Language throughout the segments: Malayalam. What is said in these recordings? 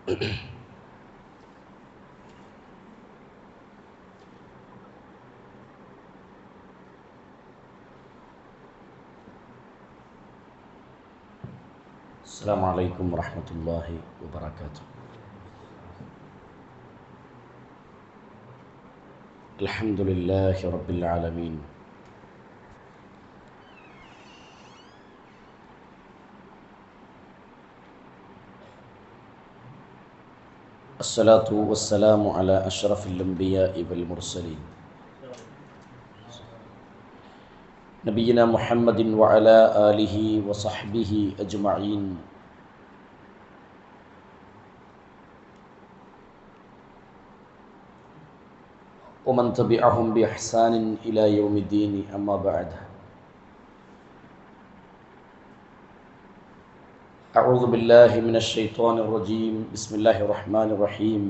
السلام عليكم ورحمة الله وبركاته. الحمد لله رب العالمين، الصلاة والسلام على أشرف الأنبياء والمرسلين نبينا محمد وعلى آله وصحبه أجمعين. ومن تبعهم بإحسان إلى يوم الدين، أما بعد. أعوذ بالله من الشيطان الرجيم. بسم الله الرحمن الرحيم.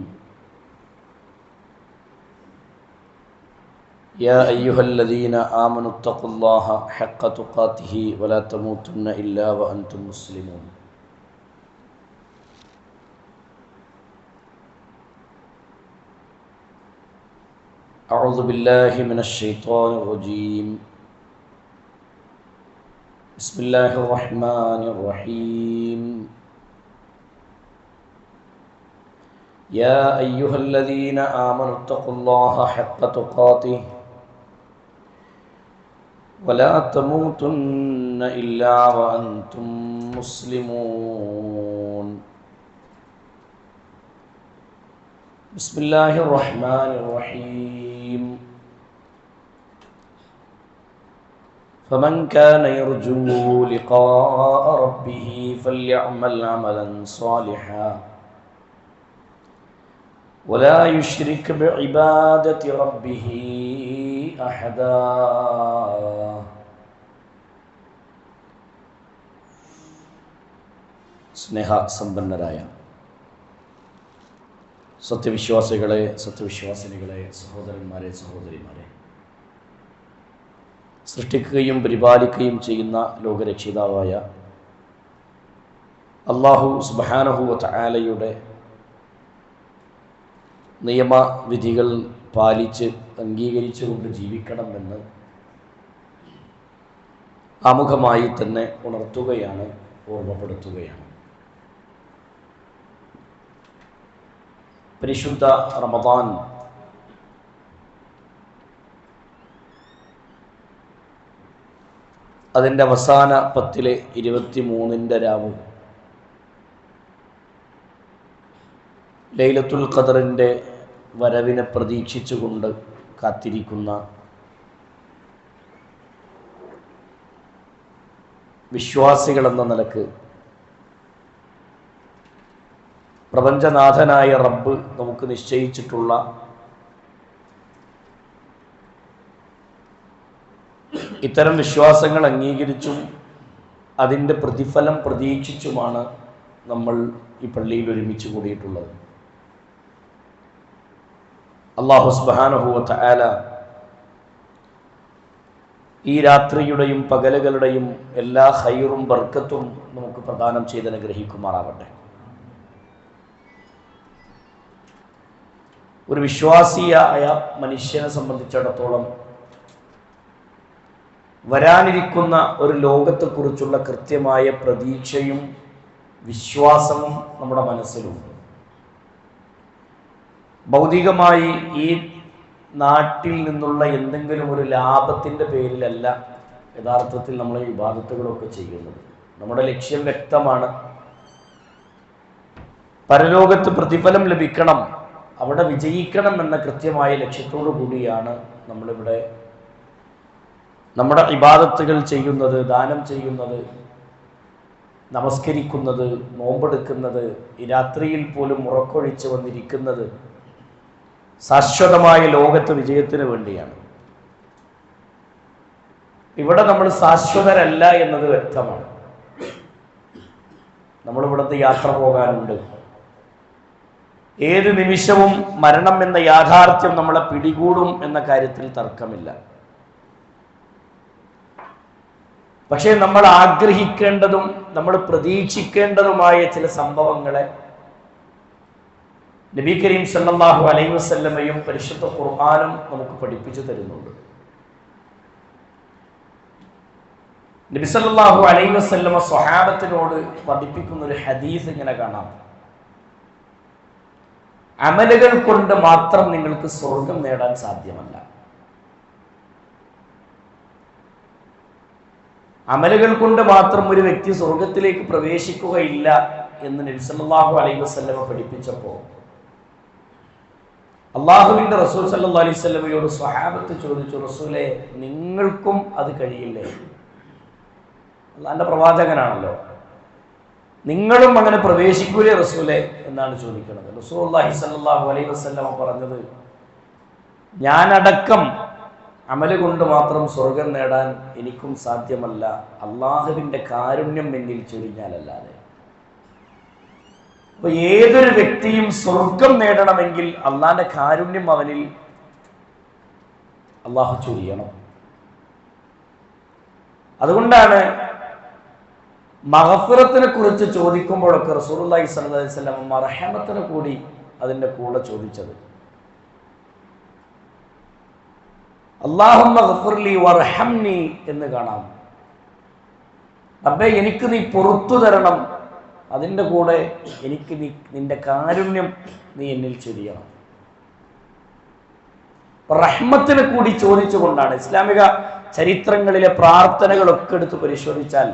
يا أيها الذين آمنوا اتقوا الله حق تقاته ولا تموتن إلا وأنتم مسلمون. أعوذ بالله من الشيطان الرجيم. بسم الله الرحمن الرحيم. يا أيها الذين آمنوا اتقوا الله حق تقاته ولا تموتن إلا وأنتم مسلمون. بسم الله الرحمن الرحيم. فمن كان يرجو لقاء ربه فليعمل عملا صالحا ولا يشرك بعبادة ربه أحدا. സ്നേഹ സമ്പന്നരായ സത്യവിശ്വാസികളെ, സത്യവിശ്വാസിനികളെ, സഹോദരന്മാരെ, സഹോദരിമാരെ, സൃഷ്ടിക്കുകയും പരിപാലിക്കുകയും ചെയ്യുന്ന ലോകരക്ഷിതാവായ അല്ലാഹു സുബ്ഹാനഹു വ തആലയുടെ നിയമവിധികൾ പാലിച്ച് അംഗീകരിച്ചുകൊണ്ട് ജീവിക്കണമെന്ന് ആമുഖമായി തന്നെ ഉണർത്തുകയാണ്, ഓർമ്മപ്പെടുത്തുകയാണ്. പരിശുദ്ധ റമദാൻ അതിൻ്റെ അവസാന 10-ലെ 23-ൻ്റെ രാവ് ലൈലത്തുൽ ഖദറിൻ്റെ വരവിനെ പ്രതീക്ഷിച്ചുകൊണ്ട് കാത്തിരിക്കുന്ന വിശ്വാസികളെന്ന നിലക്ക് പ്രപഞ്ചനാഥനായ റബ്ബ് നമുക്ക് നിശ്ചയിച്ചിട്ടുള്ള ഇത്തരം വിശ്വാസങ്ങൾ അംഗീകരിച്ചും അതിൻ്റെ പ്രതിഫലം പ്രതീക്ഷിച്ചുമാണ് നമ്മൾ ഈ പള്ളിയിൽ ഒരുമിച്ച് കൂടിയിട്ടുള്ളത്. അല്ലാഹു സുബ്ഹാനഹു വ തആല ഈ രാത്രിയുടെയും പകലുകളുടെയും എല്ലാ ഖൈറും ബർക്കത്തും നമുക്ക് പ്രദാനം ചെയ്ത് അനുഗ്രഹിക്കുമാറാവട്ടെ. ഒരു വിശ്വാസിയായ മനുഷ്യനെ സംബന്ധിച്ചിടത്തോളം വരാനിരിക്കുന്ന ഒരു ലോകത്തെക്കുറിച്ചുള്ള കൃത്യമായ പ്രതീക്ഷയും വിശ്വാസവും നമ്മുടെ മനസ്സിലുണ്ട്. ഭൗതികമായി ഈ നാട്ടിൽ നിന്നുള്ള എന്തെങ്കിലും ഒരു ലാഭത്തിൻ്റെ പേരിലല്ല യഥാർത്ഥത്തിൽ നമ്മൾ ഈ ഇബാദത്തുകളൊക്കെ ചെയ്യുന്നത്. നമ്മുടെ ലക്ഷ്യം വ്യക്തമാണ്. പരലോകത്ത് പ്രതിഫലം ലഭിക്കണം, അവിടെ വിജയിക്കണം എന്ന കൃത്യമായ ലക്ഷ്യത്തോടു കൂടിയാണ് നമ്മളിവിടെ നമ്മുടെ ഇബാദത്തുകൾ ചെയ്യുന്നത്, ദാനം ചെയ്യുന്നത്, നമസ്കരിക്കുന്നത്, നോമ്പെടുക്കുന്നത്, ഈ രാത്രിയിൽ പോലും ഉറക്കൊഴിച്ച് വന്നിരിക്കുന്നത് ശാശ്വതമായ ലോകത്ത് വിജയത്തിന് വേണ്ടിയാണ്. ഇവിടെ നമ്മൾ ശാശ്വതരല്ല എന്നത് വ്യക്തമാണ്. നമ്മളിവിടുത്തെ യാത്ര പോകാനുണ്ട്. ഏത് നിമിഷവും മരണം എന്ന യാഥാർത്ഥ്യം നമ്മളെ പിടികൂടും എന്ന കാര്യത്തിൽ തർക്കമില്ല. പക്ഷേ നമ്മൾ ആഗ്രഹിക്കേണ്ടതും നമ്മൾ പ്രതീക്ഷിക്കേണ്ടതുമായ ചില സംഭവങ്ങളെ നബി കരീം സല്ലല്ലാഹു അലൈഹി വസല്ലമയും പരിശുദ്ധ ഖുർആനും നമുക്ക് പഠിപ്പിച്ചു തരുന്നുണ്ട്. നബി സല്ലല്ലാഹു അലൈഹി വസല്ലമ സ്വഹാബത്തിനോട് പഠിപ്പിക്കുന്ന ഒരു ഹദീസ് ഇങ്ങനെ കാണാം. അമലുകൾ കൊണ്ട് മാത്രം നിങ്ങൾക്ക് സ്വർഗം നേടാൻ സാധ്യമല്ല. അമലുകൾ കൊണ്ട് മാത്രം ഒരു വ്യക്തി സ്വർഗത്തിലേക്ക് പ്രവേശിക്കുകയില്ല എന്ന് നബി സല്ലല്ലാഹു അലൈഹി വസല്ലമ പഠിപ്പിച്ചപ്പോൾ അള്ളാഹുവിന്റെ റസൂൽ സല്ലല്ലാഹു അലൈഹി വസല്ലമയോട് സ്വഹാബത്ത് ചോദിച്ചു, റസൂലേ, നിങ്ങൾക്കും അത് കഴിയില്ലേ? അള്ളാഹുവിന്റെ പ്രവാചകനാണല്ലോ, നിങ്ങളും അങ്ങനെ പ്രവേശിക്കൂലേ റസൂലേ എന്നാണ് ചോദിക്കുന്നത്. റസൂലുള്ളാഹി സ്വല്ലല്ലാഹു അലൈഹി വസല്ലമ പറഞ്ഞത്, ഞാനടക്കം അമല് കൊണ്ട് മാത്രം സ്വർഗം നേടാൻ എനിക്കും സാധ്യമല്ല, അള്ളാഹുവിന്റെ കാരുണ്യം എന്നിൽ ചൊരിഞ്ഞാലല്ലാതെ. അപ്പൊ ഏതൊരു വ്യക്തിയും സ്വർഗം നേടണമെങ്കിൽ അള്ളാഹിന്റെ കാരുണ്യം അവനിൽ അള്ളാഹു ചൊരിയണം. അതുകൊണ്ടാണ് മഗ്ഫിറത്തിനെ കുറിച്ച് ചോദിക്കുമ്പോഴൊക്കെ റസൂലുള്ളാഹി സ്വല്ലല്ലാഹു അലൈഹി വസല്ലം മർഹമത്തിനെ കൂടി അതിന്റെ കൂടെ ചോദിച്ചത്. അല്ലാഹുമ്മ ഗ്ഫിർലി വർഹംനി എന്ന് കാണാം. റബ്ബേ, എനിക്ക് നീ പുറത്തു തരണം, അതിൻ്റെ കൂടെ എനിക്ക് നിന്റെ കാരുണ്യം നീ എന്നിൽ ചൊരിയണം. റഹ്മത്തിനെ കൂടി ചോദിച്ചുകൊണ്ടാണ് ഇസ്ലാമിക ചരിത്രങ്ങളിലെ പ്രാർത്ഥനകളൊക്കെ എടുത്ത് പരിശോധിച്ചാൽ,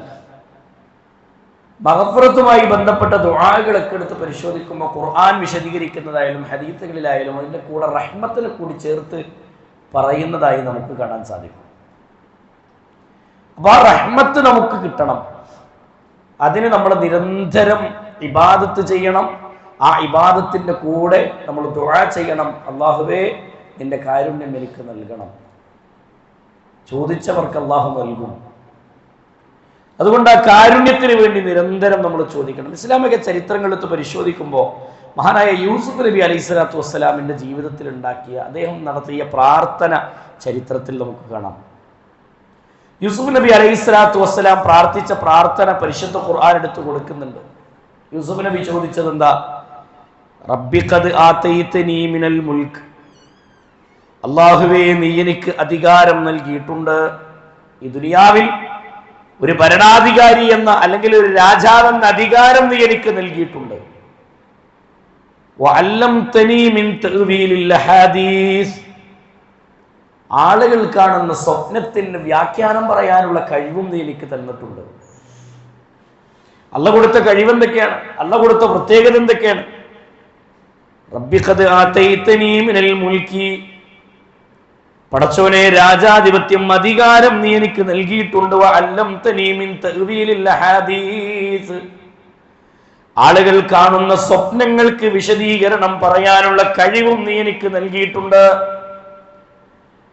മഗ്ഫിറത്തുമായി ബന്ധപ്പെട്ട ദുആകളൊക്കെ എടുത്ത് പരിശോധിക്കുമ്പോൾ ഖുർആൻ വിശദീകരിക്കുന്നതായാലും ഹദീസുകളിലായാലും അതിൻ്റെ കൂടെ റഹ്മത്തിനെ കൂടി ചേർത്ത് പറയുന്നതായി നമുക്ക് കാണാൻ സാധിക്കും. അപ്പോൾ ആ റഹ്മത്ത് നമുക്ക് കിട്ടണം, അതിന് നമ്മൾ നിരന്തരം ഇബാദത്ത് ചെയ്യണം. ആ ഇബാദത്തിന്റെ കൂടെ നമ്മൾ ദുആ ചെയ്യണം, അല്ലാഹുവേ നിന്റെ കാരുണ്യം എനിക്ക് നൽകണം. ചോദിച്ചവർക്ക് അല്ലാഹു നൽകും. അതുകൊണ്ട് ആ കാരുണ്യത്തിന് വേണ്ടി നിരന്തരം നമ്മൾ ചോദിക്കണം. ഇസ്ലാമിക ചരിത്രങ്ങളെടുത്ത് പരിശോധിക്കുമ്പോൾ മഹാനായ യൂസുഫ് നബി അലൈഹി സ്വലാത്തു വസ്സലാമിന്റെ ജീവിതത്തിൽ ഉണ്ടാക്കിയ, അദ്ദേഹം നടത്തിയ പ്രാർത്ഥന ചരിത്രത്തിൽ നമുക്ക് കാണാം. യൂസുഫ് നബി അലൈഹി സ്വലാത്തു വസ്സലാം പ്രാർത്ഥിച്ച പ്രാർത്ഥന പരിശുദ്ധ ഖുർആൻ എടുത്തു കൊടുക്കുന്നുണ്ട്. യൂസുഫ് നബി ചോദിച്ചത് എന്താ? റബ്ബി ഖദ് ആതൈതനീ മിനൽ മുൽക്ക്, അല്ലാഹുവേ നീ എനിക്ക് അധികാരം നൽകിയിട്ടുണ്ട്. ഈ ദുനിയാവിൽ ഒരു ഭരണാധികാരി എന്ന അല്ലെങ്കിൽ ഒരു രാജാവെന്ന അധികാരം നീ എനിക്ക് നൽകിയിട്ടുണ്ട്. വഅല്ലംതനീ മിൻ തഅ്വീലിൽ ഹദീസ്, ആളുകൾ കാണുന്ന സ്വപ്നത്തിന് വ്യാഖ്യാനം പറയാനുള്ള കഴിവും നീ എനിക്ക് തന്നിട്ടുണ്ട്. അല്ലാഹു കൊടുത്ത കഴിവ് എന്തൊക്കെയാണ്? അല്ലാഹു കൊടുത്ത പ്രത്യേകത എന്തൊക്കെയാണ്? റബ്ബി ഖദ് ആതൈതനീ മിനൽ മുൽക്കി, പടച്ചോനെ രാജാധിപത്യം അധികാരം നീ എനിക്ക് നൽകിയിട്ടുണ്ട്. വഅല്ലംതനീ മിൻ തഅ്വീലിൽ ഹദീസ്, ആളുകൾ കാണുന്ന സ്വപ്നങ്ങൾക്ക് വിശദീകരണം പറയാനുള്ള കഴിവും നീ എനിക്ക് നൽകിയിട്ടുണ്ട്.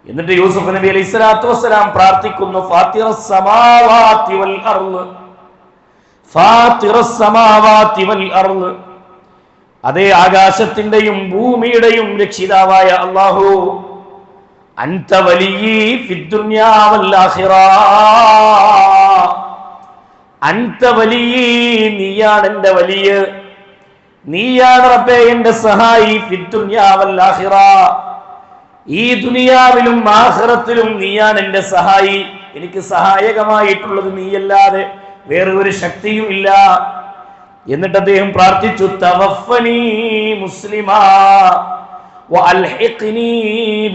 എന്നിട്ട് യൂസുഫ് നബി അലൈഹി സ്വലാത്തു വസ്സലാം പ്രാർത്ഥിക്കുന്നു, ഫാത്തിറസ് സമാവാതി വൽ അർള്, ഫാത്തിറസ് സമാവാതി വൽ അർള്, അതേ ആകാശത്തിന്റെയും ഭൂമിയുടെയും രക്ഷിതാവായ അല്ലാഹു, അൻത വലിയ്യി ഫിദ്ദുനിയാ വൽ ആഖിറ, അൻത വലിയ്യി, നീയാണ് എൻ്റെ വലിയ, നീയാണ് റബ്ബേ എൻ്റെ സഹായി, ഫിദ്ദുനിയാ വൽ ആഖിറ, ഈ ദുനിയാവിലും ആഖിറത്തിലും നീയാണ് എൻ്റെ സഹായി. എനിക്ക് സഹായകമായിട്ടുള്ളത് നീയല്ലാതെ വേറെ ഒരു ശക്തിയും ഇല്ല. എന്നിട്ട് അദ്ദേഹം പ്രാർത്ഥിച്ചു, തവഫനി മുസ്ലിമാ വഅൽഹിഖ്നി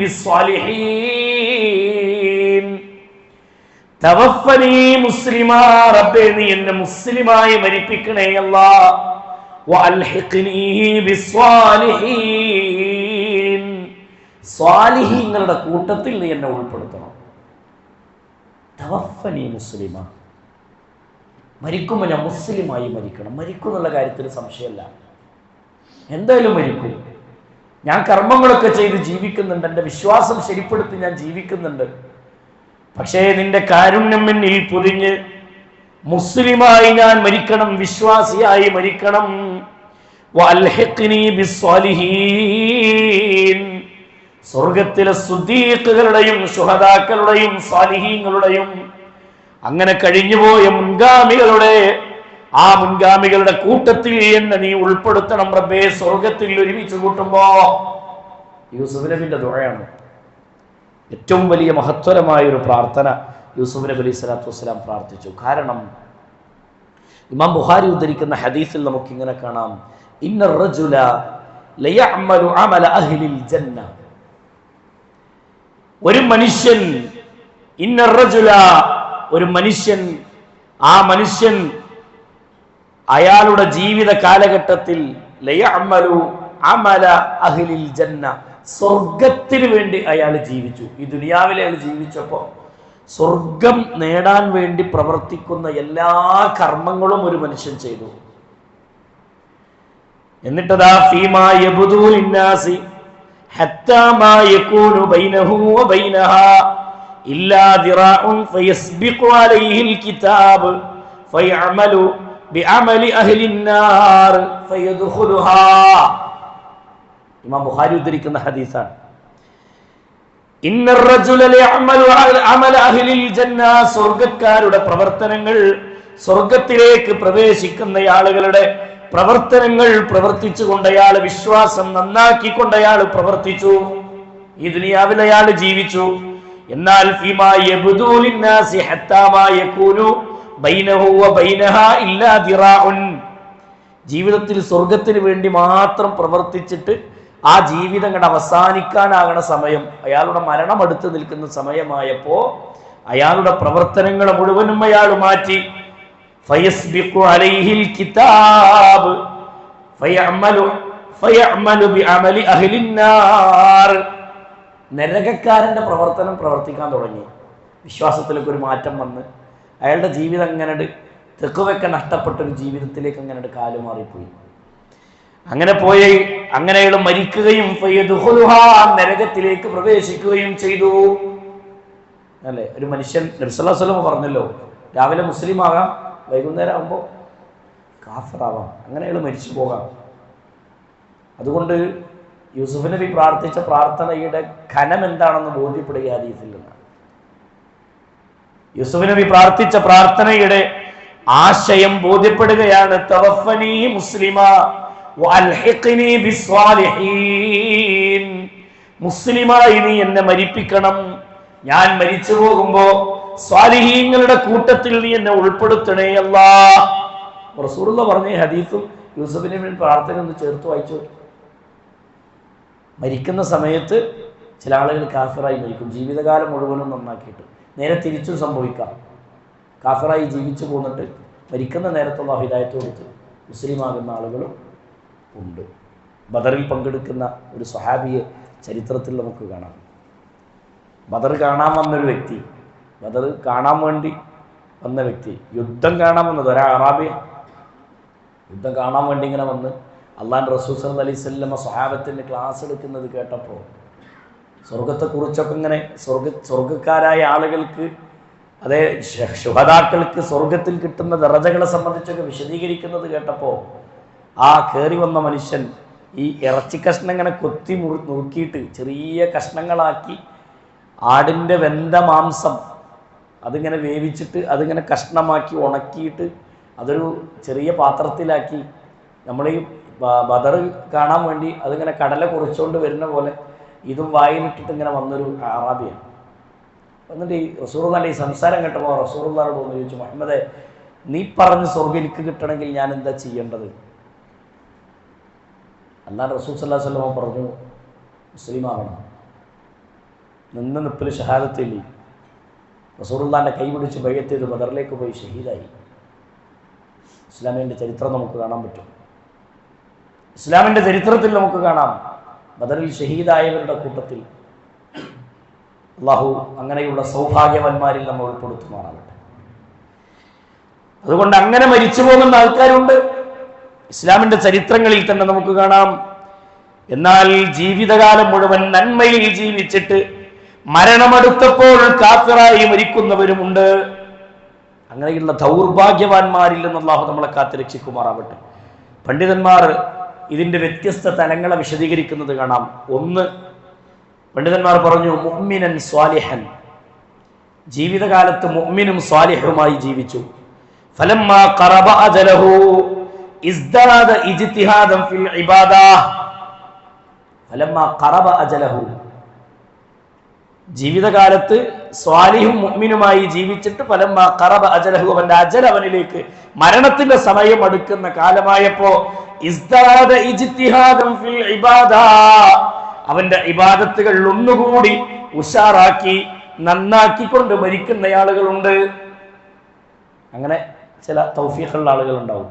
ബിസ്സാലിഹീൻ, തവഫനി മുസ്ലിമാ, റബ്ബേ നീ എന്നെ മുസ്ലിമായി മരിപ്പിക്കണേ അല്ലാഹ്, വഅൽഹിഖ്നി ബിസ്സാലിഹീൻ, സ്വാലിഹീങ്ങളുടെ കൂട്ടത്തിൽ നീ എന്നെ ഉൾപ്പെടുത്തണം. തവഫനി മുസ്ലിമാ, മരിക്കുമ്പോൾ ഞാൻ മുസ്ലിമായി മരിക്കണം. മരിക്കും എന്നുള്ള കാര്യത്തിൽ സംശയമല്ല, എന്തായാലും മരിക്കും. ഞാൻ കർമ്മങ്ങളൊക്കെ ചെയ്ത് ജീവിക്കുന്നുണ്ട്, എൻ്റെ വിശ്വാസം ശരിപ്പെടുത്തി ഞാൻ ജീവിക്കുന്നുണ്ട്. പക്ഷേ നിന്റെ കാരുണ്യം എന്നിൽ പൊതിഞ്ഞ് മുസ്ലിമായി ഞാൻ മരിക്കണം, വിശ്വാസിയായി മരിക്കണം. വഅൽഹിഖ്നി ബിസ്സാലിഹീൻ, സ്വർഗത്തിലെ സുദ്ദീഖുകളുടെയും ശുഹദാക്കളുടെയും സാലിഹീങ്ങളുടെയും അങ്ങനെ കഴിഞ്ഞുപോയ മുൻഗാമികളുടെ ആ മുൻഗാമികളുടെ കൂട്ടത്തിൽ എന്നെ നീ ഉൾപ്പെടുത്തണം റബ്ബേ, സ്വർഗത്തിൽ ഒരുമിച്ച് കൂട്ടുമ്പോ. യൂസുഫ് നബിന്റെ ദുആയാണ്. ഏറ്റവും വലിയ മഹത്വരമായ ഒരു പ്രാർത്ഥന യൂസുഫ് നബി അലൈഹി സ്വലാത്തു വസ്സലാം പ്രാർത്ഥിച്ചു. കാരണം ഇമാം ബുഖാരി ഉദ്ധരിക്കുന്ന ഹദീസിൽ നമുക്കിങ്ങനെ കാണാം, ഇന്ന റജുല ലയഅമലു അമല അഹ്ലിൽ ജന്ന. ഒരു മനുഷ്യൻ, ഇന്ന റജുല, ഒരു മനുഷ്യൻ, ആ മനുഷ്യൻ അയാളുടെ ജീവിത കാലഘട്ടത്തിൽ ലയഅമലു അമല അഹ്ലിൽ ജന്ന, സ്വർഗത്തിന് വേണ്ടി അയാൾ ജീവിച്ചു. ഈ ദുനിയാവിൽ അയാൾ ജീവിച്ചപ്പോൾ സ്വർഗം നേടാൻ വേണ്ടി പ്രവർത്തിക്കുന്ന എല്ലാ കർമ്മങ്ങളും ഒരു മനുഷ്യൻ ചെയ്തു. എന്നിട്ടതാ ഫീമാ യബ്ദു ലിന്നാസി ഹത്താ മാ യകൂനു ബൈനഹു വബൈനഹാ ഇല്ലാ ദിറാഉൻ ഫയസ്ബിഖു അലൈഹിൽ കിതാബ് ഫയഅമലു ബിഅമലി അഹ്ലിൻ നാർ ഫയദ്ഖുലുഹാ. ഇമാം ബുഖാരി ഉദ്ധരിക്കുന്ന ഹദീസാണ്. ഇന്ന റജുല ലയഅമലു അമല അഹ്ലിൽ ജന്ന, സ്വർഗ്ഗക്കാരുടെ പ്രവർത്തനങ്ങൾ, സ്വർഗത്തിലേക്ക് പ്രവേശിക്കുന്ന ആളുകളുടെ പ്രവർത്തനങ്ങൾ പ്രവർത്തിച്ചുകൊണ്ട് അയാൾ വിശ്വാസം നന്നാക്കിക്കൊണ്ട് അയാൾ പ്രവർത്തിച്ചു. ഈ ദുനിയാവിൽ അയാൾ ജീവിച്ചു. എന്നാൽ ഫീമാ യബ്ദു ലിന്നാസി ഹത്താ മാ യകൂനു ബൈനഹു വബൈനഹാ ഇല്ലാ ദിറാഉൻ, ജീവിതത്തിൽ സ്വർഗത്തിന് വേണ്ടി മാത്രം പ്രവർത്തിച്ചിട്ട് ആ ജീവിതം കണ്ട് അവസാനിക്കാനാകണ സമയം, അയാളുടെ മരണം അടുത്ത് നിൽക്കുന്ന സമയമായപ്പോ അയാളുടെ പ്രവർത്തനങ്ങൾ മുഴുവനും അയാൾ മാറ്റി. ഫയസ്ബിഖു അലൈഹിൽ കിതാബ് ഫയഅമലു ബിഅമലി അഹ്ലിൻ നാർ, നരകക്കാരന്റെ പ്രവർത്തനം പ്രവർത്തിക്കാൻ തുടങ്ങി. വിശ്വാസത്തിലേക്ക് ഒരു മാറ്റം വന്ന് അയാളുടെ ജീവിതം അങ്ങനെ തെക്കുവൊക്കെ നഷ്ടപ്പെട്ടൊരു ജീവിതത്തിലേക്ക് അങ്ങനെ കാലുമാറിപ്പോയി. അങ്ങനെ പോയി അങ്ങനെ അയാൾ മരിക്കുകയും നരകത്തിലേക്ക് പ്രവേശിക്കുകയും ചെയ്തു. അല്ലെ, ഒരു മനുഷ്യൻ നബി സല്ലല്ലാഹു അലൈഹി വസല്ലം പറഞ്ഞല്ലോ, രാവിലെ മുസ്ലിം ആകാം, വൈകുന്നേരം ആകുമ്പോൾ കാഫിറാവാം, അങ്ങനെ അയാൾ മരിച്ചു പോകാം. അതുകൊണ്ട് യൂസുഫ് നബി പ്രാർത്ഥിച്ച പ്രാർത്ഥനയുടെ ഘനം എന്താണെന്ന് ബോധ്യപ്പെടുക ഹദീസിൽ നിന്നാണ്. യൂസുഫ് നബി പ്രാർത്ഥിച്ച പ്രാർത്ഥനയുടെ ആശയം ബോധ്യപ്പെടുകയാണ്. തവഫനി മുസ്ലിമ വഅൽഹിഖ്നി ബിസ്സാലിഹീൻ, മുസ്ലിമായി നീ എന്നെ മരിപ്പിക്കണം, ഞാൻ മരിച്ചു പോകുമ്പോ സ്വാലിഹീങ്ങളുടെ കൂട്ടത്തിൽ നീ എന്നെ ഉൾപ്പെടുത്തണേ അല്ലാഹ്. റസൂലുള്ളാഹി പറഞ്ഞ ഹദീസും യൂസുഫ് നബിയുടെ പ്രാർത്ഥന ഒന്ന് ചേർത്ത് വായിച്ചു. മരിക്കുന്ന സമയത്ത് ചില ആളുകൾ കാഫിറായി മരിക്കും, ജീവിതകാലം മുഴുവനും നന്നാക്കിയിട്ട്. നേരെ തിരിച്ചും സംഭവിക്കാം, കാഫിറായി ജീവിച്ചു പോന്നിട്ട് മരിക്കുന്ന നേരത്തുള്ള ഹിദായത്ത് കൊടുത്ത് മുസ്ലിമാകുന്ന ആളുകളും ഉണ്ട്. ബദറിൽ പങ്കെടുക്കുന്ന ഒരു സ്വഹാബിയെ ചരിത്രത്തിൽ നമുക്ക് കാണാം. ബദർ കാണാൻ വന്നൊരു വ്യക്തി, ബദർ കാണാൻ വേണ്ടി വന്ന വ്യക്തി, യുദ്ധം കാണാൻ വന്നത് ഒരു അറാബിയ, യുദ്ധം കാണാൻ വേണ്ടി ഇങ്ങനെ വന്ന് അള്ളാഹുവിൻ്റെ റസൂൽ സല്ലല്ലാഹു അലൈഹി വസല്ലം സ്വഹാബത്തിന് ക്ലാസ് എടുക്കുന്നത് കേട്ടപ്പോൾ സ്വർഗത്തെക്കുറിച്ചൊക്കെ ഇങ്ങനെ സ്വർഗക്കാരായ ആളുകൾക്ക്, അതേ ശുഹദാക്കൾക്ക് സ്വർഗത്തിൽ കിട്ടുന്ന ദറജകളെ സംബന്ധിച്ചൊക്കെ വിശദീകരിക്കുന്നത് കേട്ടപ്പോൾ ആ കയറി വന്ന മനുഷ്യൻ ഈ ഇറച്ചി കഷ്ണം ഇങ്ങനെ കൊത്തി നുറുക്കിയിട്ട് ചെറിയ കഷ്ണങ്ങളാക്കി ആടിൻ്റെ വെന്ത മാംസം അതിങ്ങനെ വേവിച്ചിട്ട് അതിങ്ങനെ കഷ്ണമാക്കി ഉണക്കിയിട്ട് അതൊരു ചെറിയ പാത്രത്തിലാക്കി നമ്മൾ ഈ ബദർ കാണാൻ വേണ്ടി അതിങ്ങനെ കടല കുറിച്ചുകൊണ്ട് വരുന്ന പോലെ ഇതും വായിലിട്ടിട്ട് ഇങ്ങനെ വന്നൊരു അറാബിയാണ്. എന്നിട്ട് ഈ റസൂലുള്ളാഹിന്റെ ഈ സംസാരം കേട്ടപ്പോൾ റസൂലുള്ളാഹിയോട് ഒന്ന് ചോദിച്ചു, മുഹമ്മദേ, നീ പറഞ്ഞ സ്വർഗ്ഗം എനിക്ക് കിട്ടണമെങ്കിൽ ഞാൻ എന്താ ചെയ്യേണ്ടത്? അല്ലാഹ് റസൂൽ സല്ലല്ലാഹു അലൈഹി വസല്ലം പറഞ്ഞു, മുസ്ലിം ആവണം. നിന്ന് നിപ്പിൽ ഷഹാദത്തിൽ റസൂലുള്ളാഹിന്റെ കൈ പിടിച്ച് ബൈഅത്ത് ചെയ്ത് ബദറിലേക്ക് പോയി ഷഹീദായി. ഇസ്ലാമിൻ്റെ ചരിത്രം നമുക്ക് കാണാൻ പറ്റും. ഇസ്ലാമിൻ്റെ ചരിത്രത്തിൽ നമുക്ക് കാണാം ബദറിൽ ഷഹീദായവരുടെ കൂട്ടത്തിൽ അള്ളാഹു അങ്ങനെയുള്ള സൗഭാഗ്യവന്മാരിൽ നമ്മൾ ഉൾപ്പെടുത്തുമാറാകട്ടെ. അതുകൊണ്ട് അങ്ങനെ മരിച്ചു പോകുന്ന ആൾക്കാരുണ്ട് ഇസ്ലാമിൻ്റെ ചരിത്രങ്ങളിൽ തന്നെ നമുക്ക് കാണാം. എന്നാൽ ജീവിതകാലം മുഴുവൻ നന്മയിൽ ജീവിച്ചിട്ട് മരണമെടുത്തപ്പോൾ കാഫിറായി മരിക്കുന്നവരുമുണ്ട്. അങ്ങനെയുള്ള ദൗർഭാഗ്യവാന്മാരിൽ നിന്ന് അള്ളാഹു നമ്മളെ കാത്തുരക്ഷിക്കുമാറാവട്ടെ. പണ്ഡിതന്മാർ ഇതിൻ്റെ വ്യത്യസ്ത തലങ്ങളെ വിശദീകരിക്കുന്നത് കാണാം. ഒന്ന്, പണ്ഡിതന്മാർ പറഞ്ഞു, മുഅ്മിനൻ സ്വാലിഹൻ, ജീവിതകാലത്ത് മുഅ്മിനും സ്വാലിഹുമായി ജീവിച്ചു. ഫലമ്മാ ഖറബ അജലഹു ഇസ്ദാദ ഇജ്തിഹാദൻ ഫിൽ ഇബാദ. ഫലമ്മാ ഖറബ അജലഹു, ജീവിതകാലത്ത് സ്വാലിഹും മുഅ്മിനുമായി ജീവിച്ചിട്ട് ഫലമ്മാ ഖറബ അജലഹു, അവന്റെ അജൽ അവനിലേക്ക് മരണത്തിന്റെ സമയം അടുക്കുന്ന കാലമായപ്പോ ഇസ്ദാദ ഇജ്തിഹാദൻ ഫിൽ ഇബാദ, അവന്റെ ഇബാദത്തുകൾ ഒന്നുകൂടി ഉഷാറാക്കി നന്നാക്കിക്കൊണ്ട് മരിക്കുന്ന ആളുകളുണ്ട്. അങ്ങനെ ചില തൗഫീഖുള്ള ആളുകൾ ഉണ്ടാവും.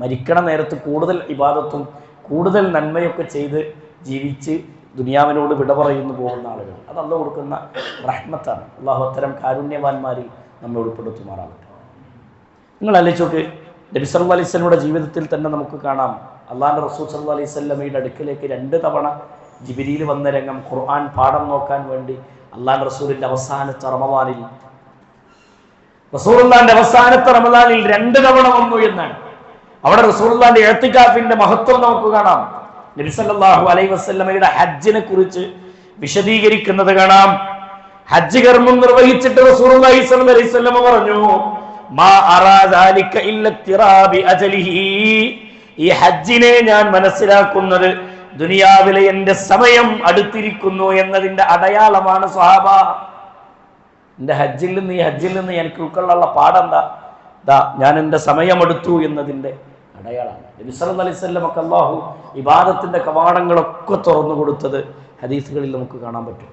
മരിക്കണ നേരത്ത് കൂടുതൽ ഇബാദത്തും കൂടുതൽ നന്മയൊക്കെ ചെയ്ത് ജീവിച്ച് ദുനിയാവിനോട് വിട പറയുന്നു പോകുന്ന ആളുകൾ. അത് അല്ലാഹു കൊടുക്കുന്ന റഹ്മത്താണ്. അല്ലാഹു അത്തരം കാരുണ്യവാന്മാരിൽ നമ്മെ ഉൾപ്പെടുത്തുമാറാകട്ടെ. നിങ്ങൾ ആലോചിച്ചോക്ക്, നബി സല്ലല്ലാഹു അലൈഹി വസല്ലമയുടെ ജീവിതത്തിൽ തന്നെ നമുക്ക് കാണാം, അള്ളാഹുവിന്റെ റസൂൽ സല്ലല്ലാഹു അലൈഹി വസല്ലമയുടെ അടുക്കലേക്ക് 2 തവണ ജിബ്രീൽ വന്ന രംഗം. ഖുർആൻ പാഠം നോക്കാൻ വേണ്ടി അള്ളാഹുവിന്റെ റസൂലിന്റെ അവസാനത്തെ റമദാനിൽ, റസൂലുള്ളാഹിന്റെ അവസാനത്തെ റമദാനിൽ 2 തവണ വന്നു എന്നാണ്. അവിടെ റസൂലുള്ളാഹിന്റെ ഇഅ്തികാഫിന്റെ മഹത്വം നമുക്ക് കാണാം. നബി സല്ലല്ലാഹു അലൈഹി വസല്ലമയുടെ ഹജ്ജിനെ കുറിച്ച് വിശദീകരിക്കുന്നത് കാണാം. ഹജ്ജ് കർമ്മം നിർവഹിച്ചിട്ട് റസൂലുള്ളാഹി സ്വല്ലല്ലാഹു അലൈഹി വസല്ലമ പറഞ്ഞു, മാ അറാ ദാലിക ഇല്ല ഇഖ്തിറാബി അജലിഹി, ഈ ഹജ്ജിനെ ഞാൻ മനസ്സിലാക്കുന്നത് ദുനിയാവിലെ എന്റെ സമയം അടുത്തിരിക്കുന്നു എന്നതിന്റെ അടയാളമാണ് സ്വഹാബ. എന്റെ ഹജ്ജിൽ നിന്ന് ഈ ഹജ്ജിൽ നിന്ന് എനിക്ക് ഉൾക്കൊള്ളാനുള്ള പാഠെന്താ? ഞാൻ എന്റെ സമയം എടുത്തു എന്നതിന്റെ അടയാളമാണ്. നബി സല്ലല്ലാഹു അലൈഹി വസല്ലമക്ക് അല്ലാഹു ഇബാദത്തിന്റെ കവാടങ്ങളൊക്കെ തുറന്നു കൊടുത്തത് ഹദീസുകളിൽ നമുക്ക് കാണാൻ പറ്റും.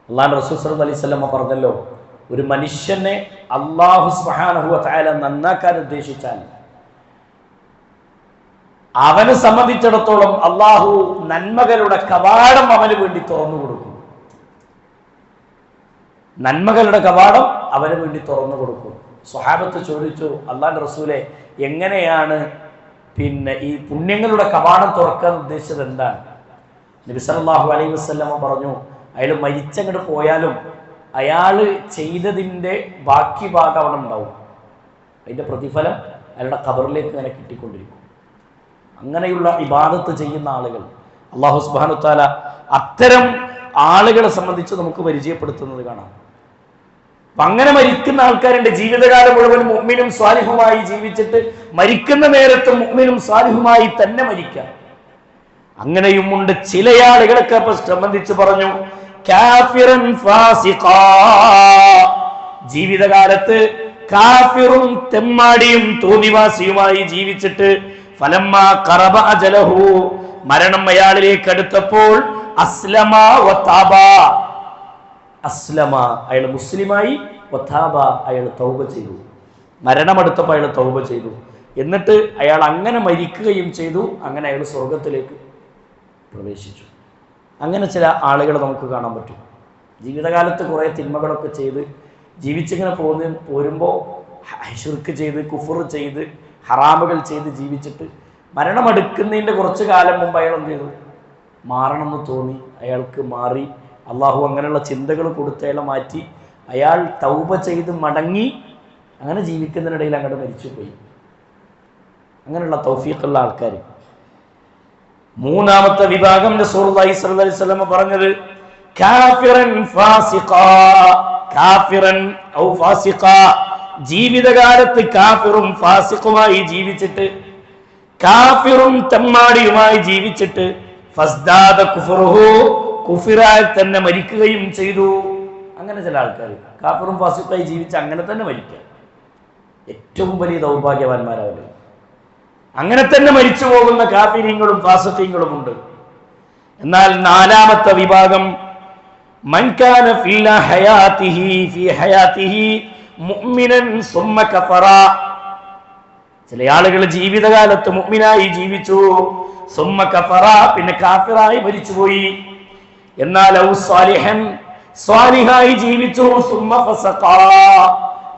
അല്ലാഹുവിന്റെ റസൂൽ സല്ലല്ലാഹു അലൈഹി വസല്ലമ പറഞ്ഞല്ലോ, ഒരു മനുഷ്യനെ അല്ലാഹു സുബ്ഹാനഹു വ തആല നന്നാക്കാൻ ഉദ്ദേശിച്ചാൽ അവനെ സംബന്ധിച്ചിടത്തോളം അല്ലാഹു നന്മകളുടെ കവാടം അവന് വേണ്ടി തുറന്നു കൊടുക്കും. നന്മകളുടെ കവാടം അവന് വേണ്ടി തുറന്നു കൊടുക്കും. സ്വഹാബത്ത് ചോദിച്ചു, അല്ലാഹുവിന്റെ റസൂലെ, എങ്ങനെയാണ് ഈ പുണ്യങ്ങളുടെ കവാടം തുറക്കാൻ ഉദ്ദേശിച്ചത് എന്താണ്? നബി സല്ലല്ലാഹു അലൈഹി വസല്ലമ പറഞ്ഞു, അയാൾ മരിച്ചങ്ങോട്ട് പോയാലും അയാള് ചെയ്തതിന്റെ ബാക്കി ഭാഗം അവിടെ ഉണ്ടാവും. അതിന്റെ പ്രതിഫലം അയാളുടെ ഖബറിലേക്ക് അങ്ങനെ കിട്ടിക്കൊണ്ടിരിക്കും. അങ്ങനെയുള്ള ഇബാദത്ത് ചെയ്യുന്ന ആളുകൾ അല്ലാഹു സുബ്ഹാനഹു വ തആല അത്തരം ആളുകളെ സംബന്ധിച്ച് നമുക്ക് പരിചയപ്പെടുത്തുന്നത് കാണാം. അങ്ങനെ മരിക്കുന്ന ആൾക്കാരുടെ ജീവിതകാലം മുഴുവൻ മുഅ്മിനും സ്വാലിഹുമായി ജീവിച്ചിട്ട് മരിക്കുന്ന നേരത്ത് മുഅ്മിനും സ്വാലിഹുമായി തന്നെ മരിക്കാം. അങ്ങനെയും ഉണ്ട്. ചില ആളുകളൊക്കെ സംബന്ധിച്ച് പറഞ്ഞു, കാഫിറൻ ഫാസിഖാ, ജീവിതകാലത്ത് കാഫിറും തെമ്മാടിയും തോന്നിവാസിയുമായി ജീവിച്ചിട്ട് ഫലമ്മാ ഖറബ അജലഹു, മരണം അയാളിലേക്ക് അടുത്തപ്പോൾ അസ്ലമ വതാബ, അസ്ലമ അയാൾ മുസ്ലിമായി, വതാബ അയാൾ തൗബ ചെയ്തു. മരണമെടുത്തപ്പോൾ അയാൾ തൗബ ചെയ്തു. എന്നിട്ട് അയാൾ അങ്ങനെ മരിക്കുകയും ചെയ്തു. അങ്ങനെ അയാൾ സ്വർഗത്തിലേക്ക് പ്രവേശിച്ചു. അങ്ങനെ ചില ആളുകളെ നമുക്ക് കാണാൻ പറ്റും. ജീവിതകാലത്ത് കുറേ തിന്മകളൊക്കെ ചെയ്ത് ജീവിച്ചിങ്ങനെ പോരുമ്പോൾ ശിർക്ക് ചെയ്ത് കുഫർ ചെയ്ത് ഹറാമുകൾ ചെയ്ത് ജീവിച്ചിട്ട് മരണമെടുക്കുന്നതിൻ്റെ കുറച്ച് കാലം മുമ്പ് അയാൾ എന്ത് ചെയ്തു? മാറണമെന്ന് തോന്നി, അയാൾക്ക് മാറി. അള്ളാഹു അങ്ങനെയുള്ള ചിന്തകൾ കൊടുത്ത് അയാളെ മാറ്റി. അയാൾ തൗബ ചെയ്ത് മടങ്ങി അങ്ങനെ ജീവിക്കുന്നതിനിടയിൽ അങ്ങോട്ട് മരിച്ചുപോയി. അങ്ങനെയുള്ള തൗഫീഖുള്ള ആൾക്കാർ. മൂന്നാമത്തെ വിഭാഗം റസൂലുള്ളാഹി സ്വല്ലല്ലാഹു അലൈഹി വസല്ലം പറഞ്ഞത് കാഫിറൻ ഫാസിഖാ, കാഫിറൻ ഔ ഫാസിഖാ, ജീവിതകാലത്ത് കാഫിറും ഫാസിഖുമായി ജീവിച്ചിട്ട്, കാഫിറും തെമ്മാടിയുമായി ജീവിച്ചിട്ട് ഫസ്ദാദ കുഫറുഹു, കുഫിറായി തന്നെ മരിക്കുകയും ചെയ്തു. അങ്ങനെ ചില ആൾക്കാർ കാഫിറും ഫാസിഖുമായി ജീവിച്ച് അങ്ങനെ തന്നെ മരിക്കുക. ഏറ്റവും വലിയ ദൗർഭാഗ്യവാന്മാരവർ. അങ്ങനെ തന്നെ മരിച്ചു പോകുന്ന കാഫിരീങ്ങളും ഫാസിഖീങ്ങളും ഉണ്ട്. എന്നാൽ നാലാമത്തെ വിഭാഗം മൻ കാന ഫീ ഹയാതിഹി മുഅ്മിനൻ സുമ്മ കഫറ, ചില ആളുകൾ ജീവിതകാലത്ത് മുഅ്മിനായി ജീവിച്ചു, സുമ്മ കഫറ, പിന്നെ കാഫിറായി മരിച്ചുപോയി. എന്നാൽ ഔ സാലിഹൻ, സ്വാലിഹായി ജീവിച്ചു, സുമ്മ ഫസഖ,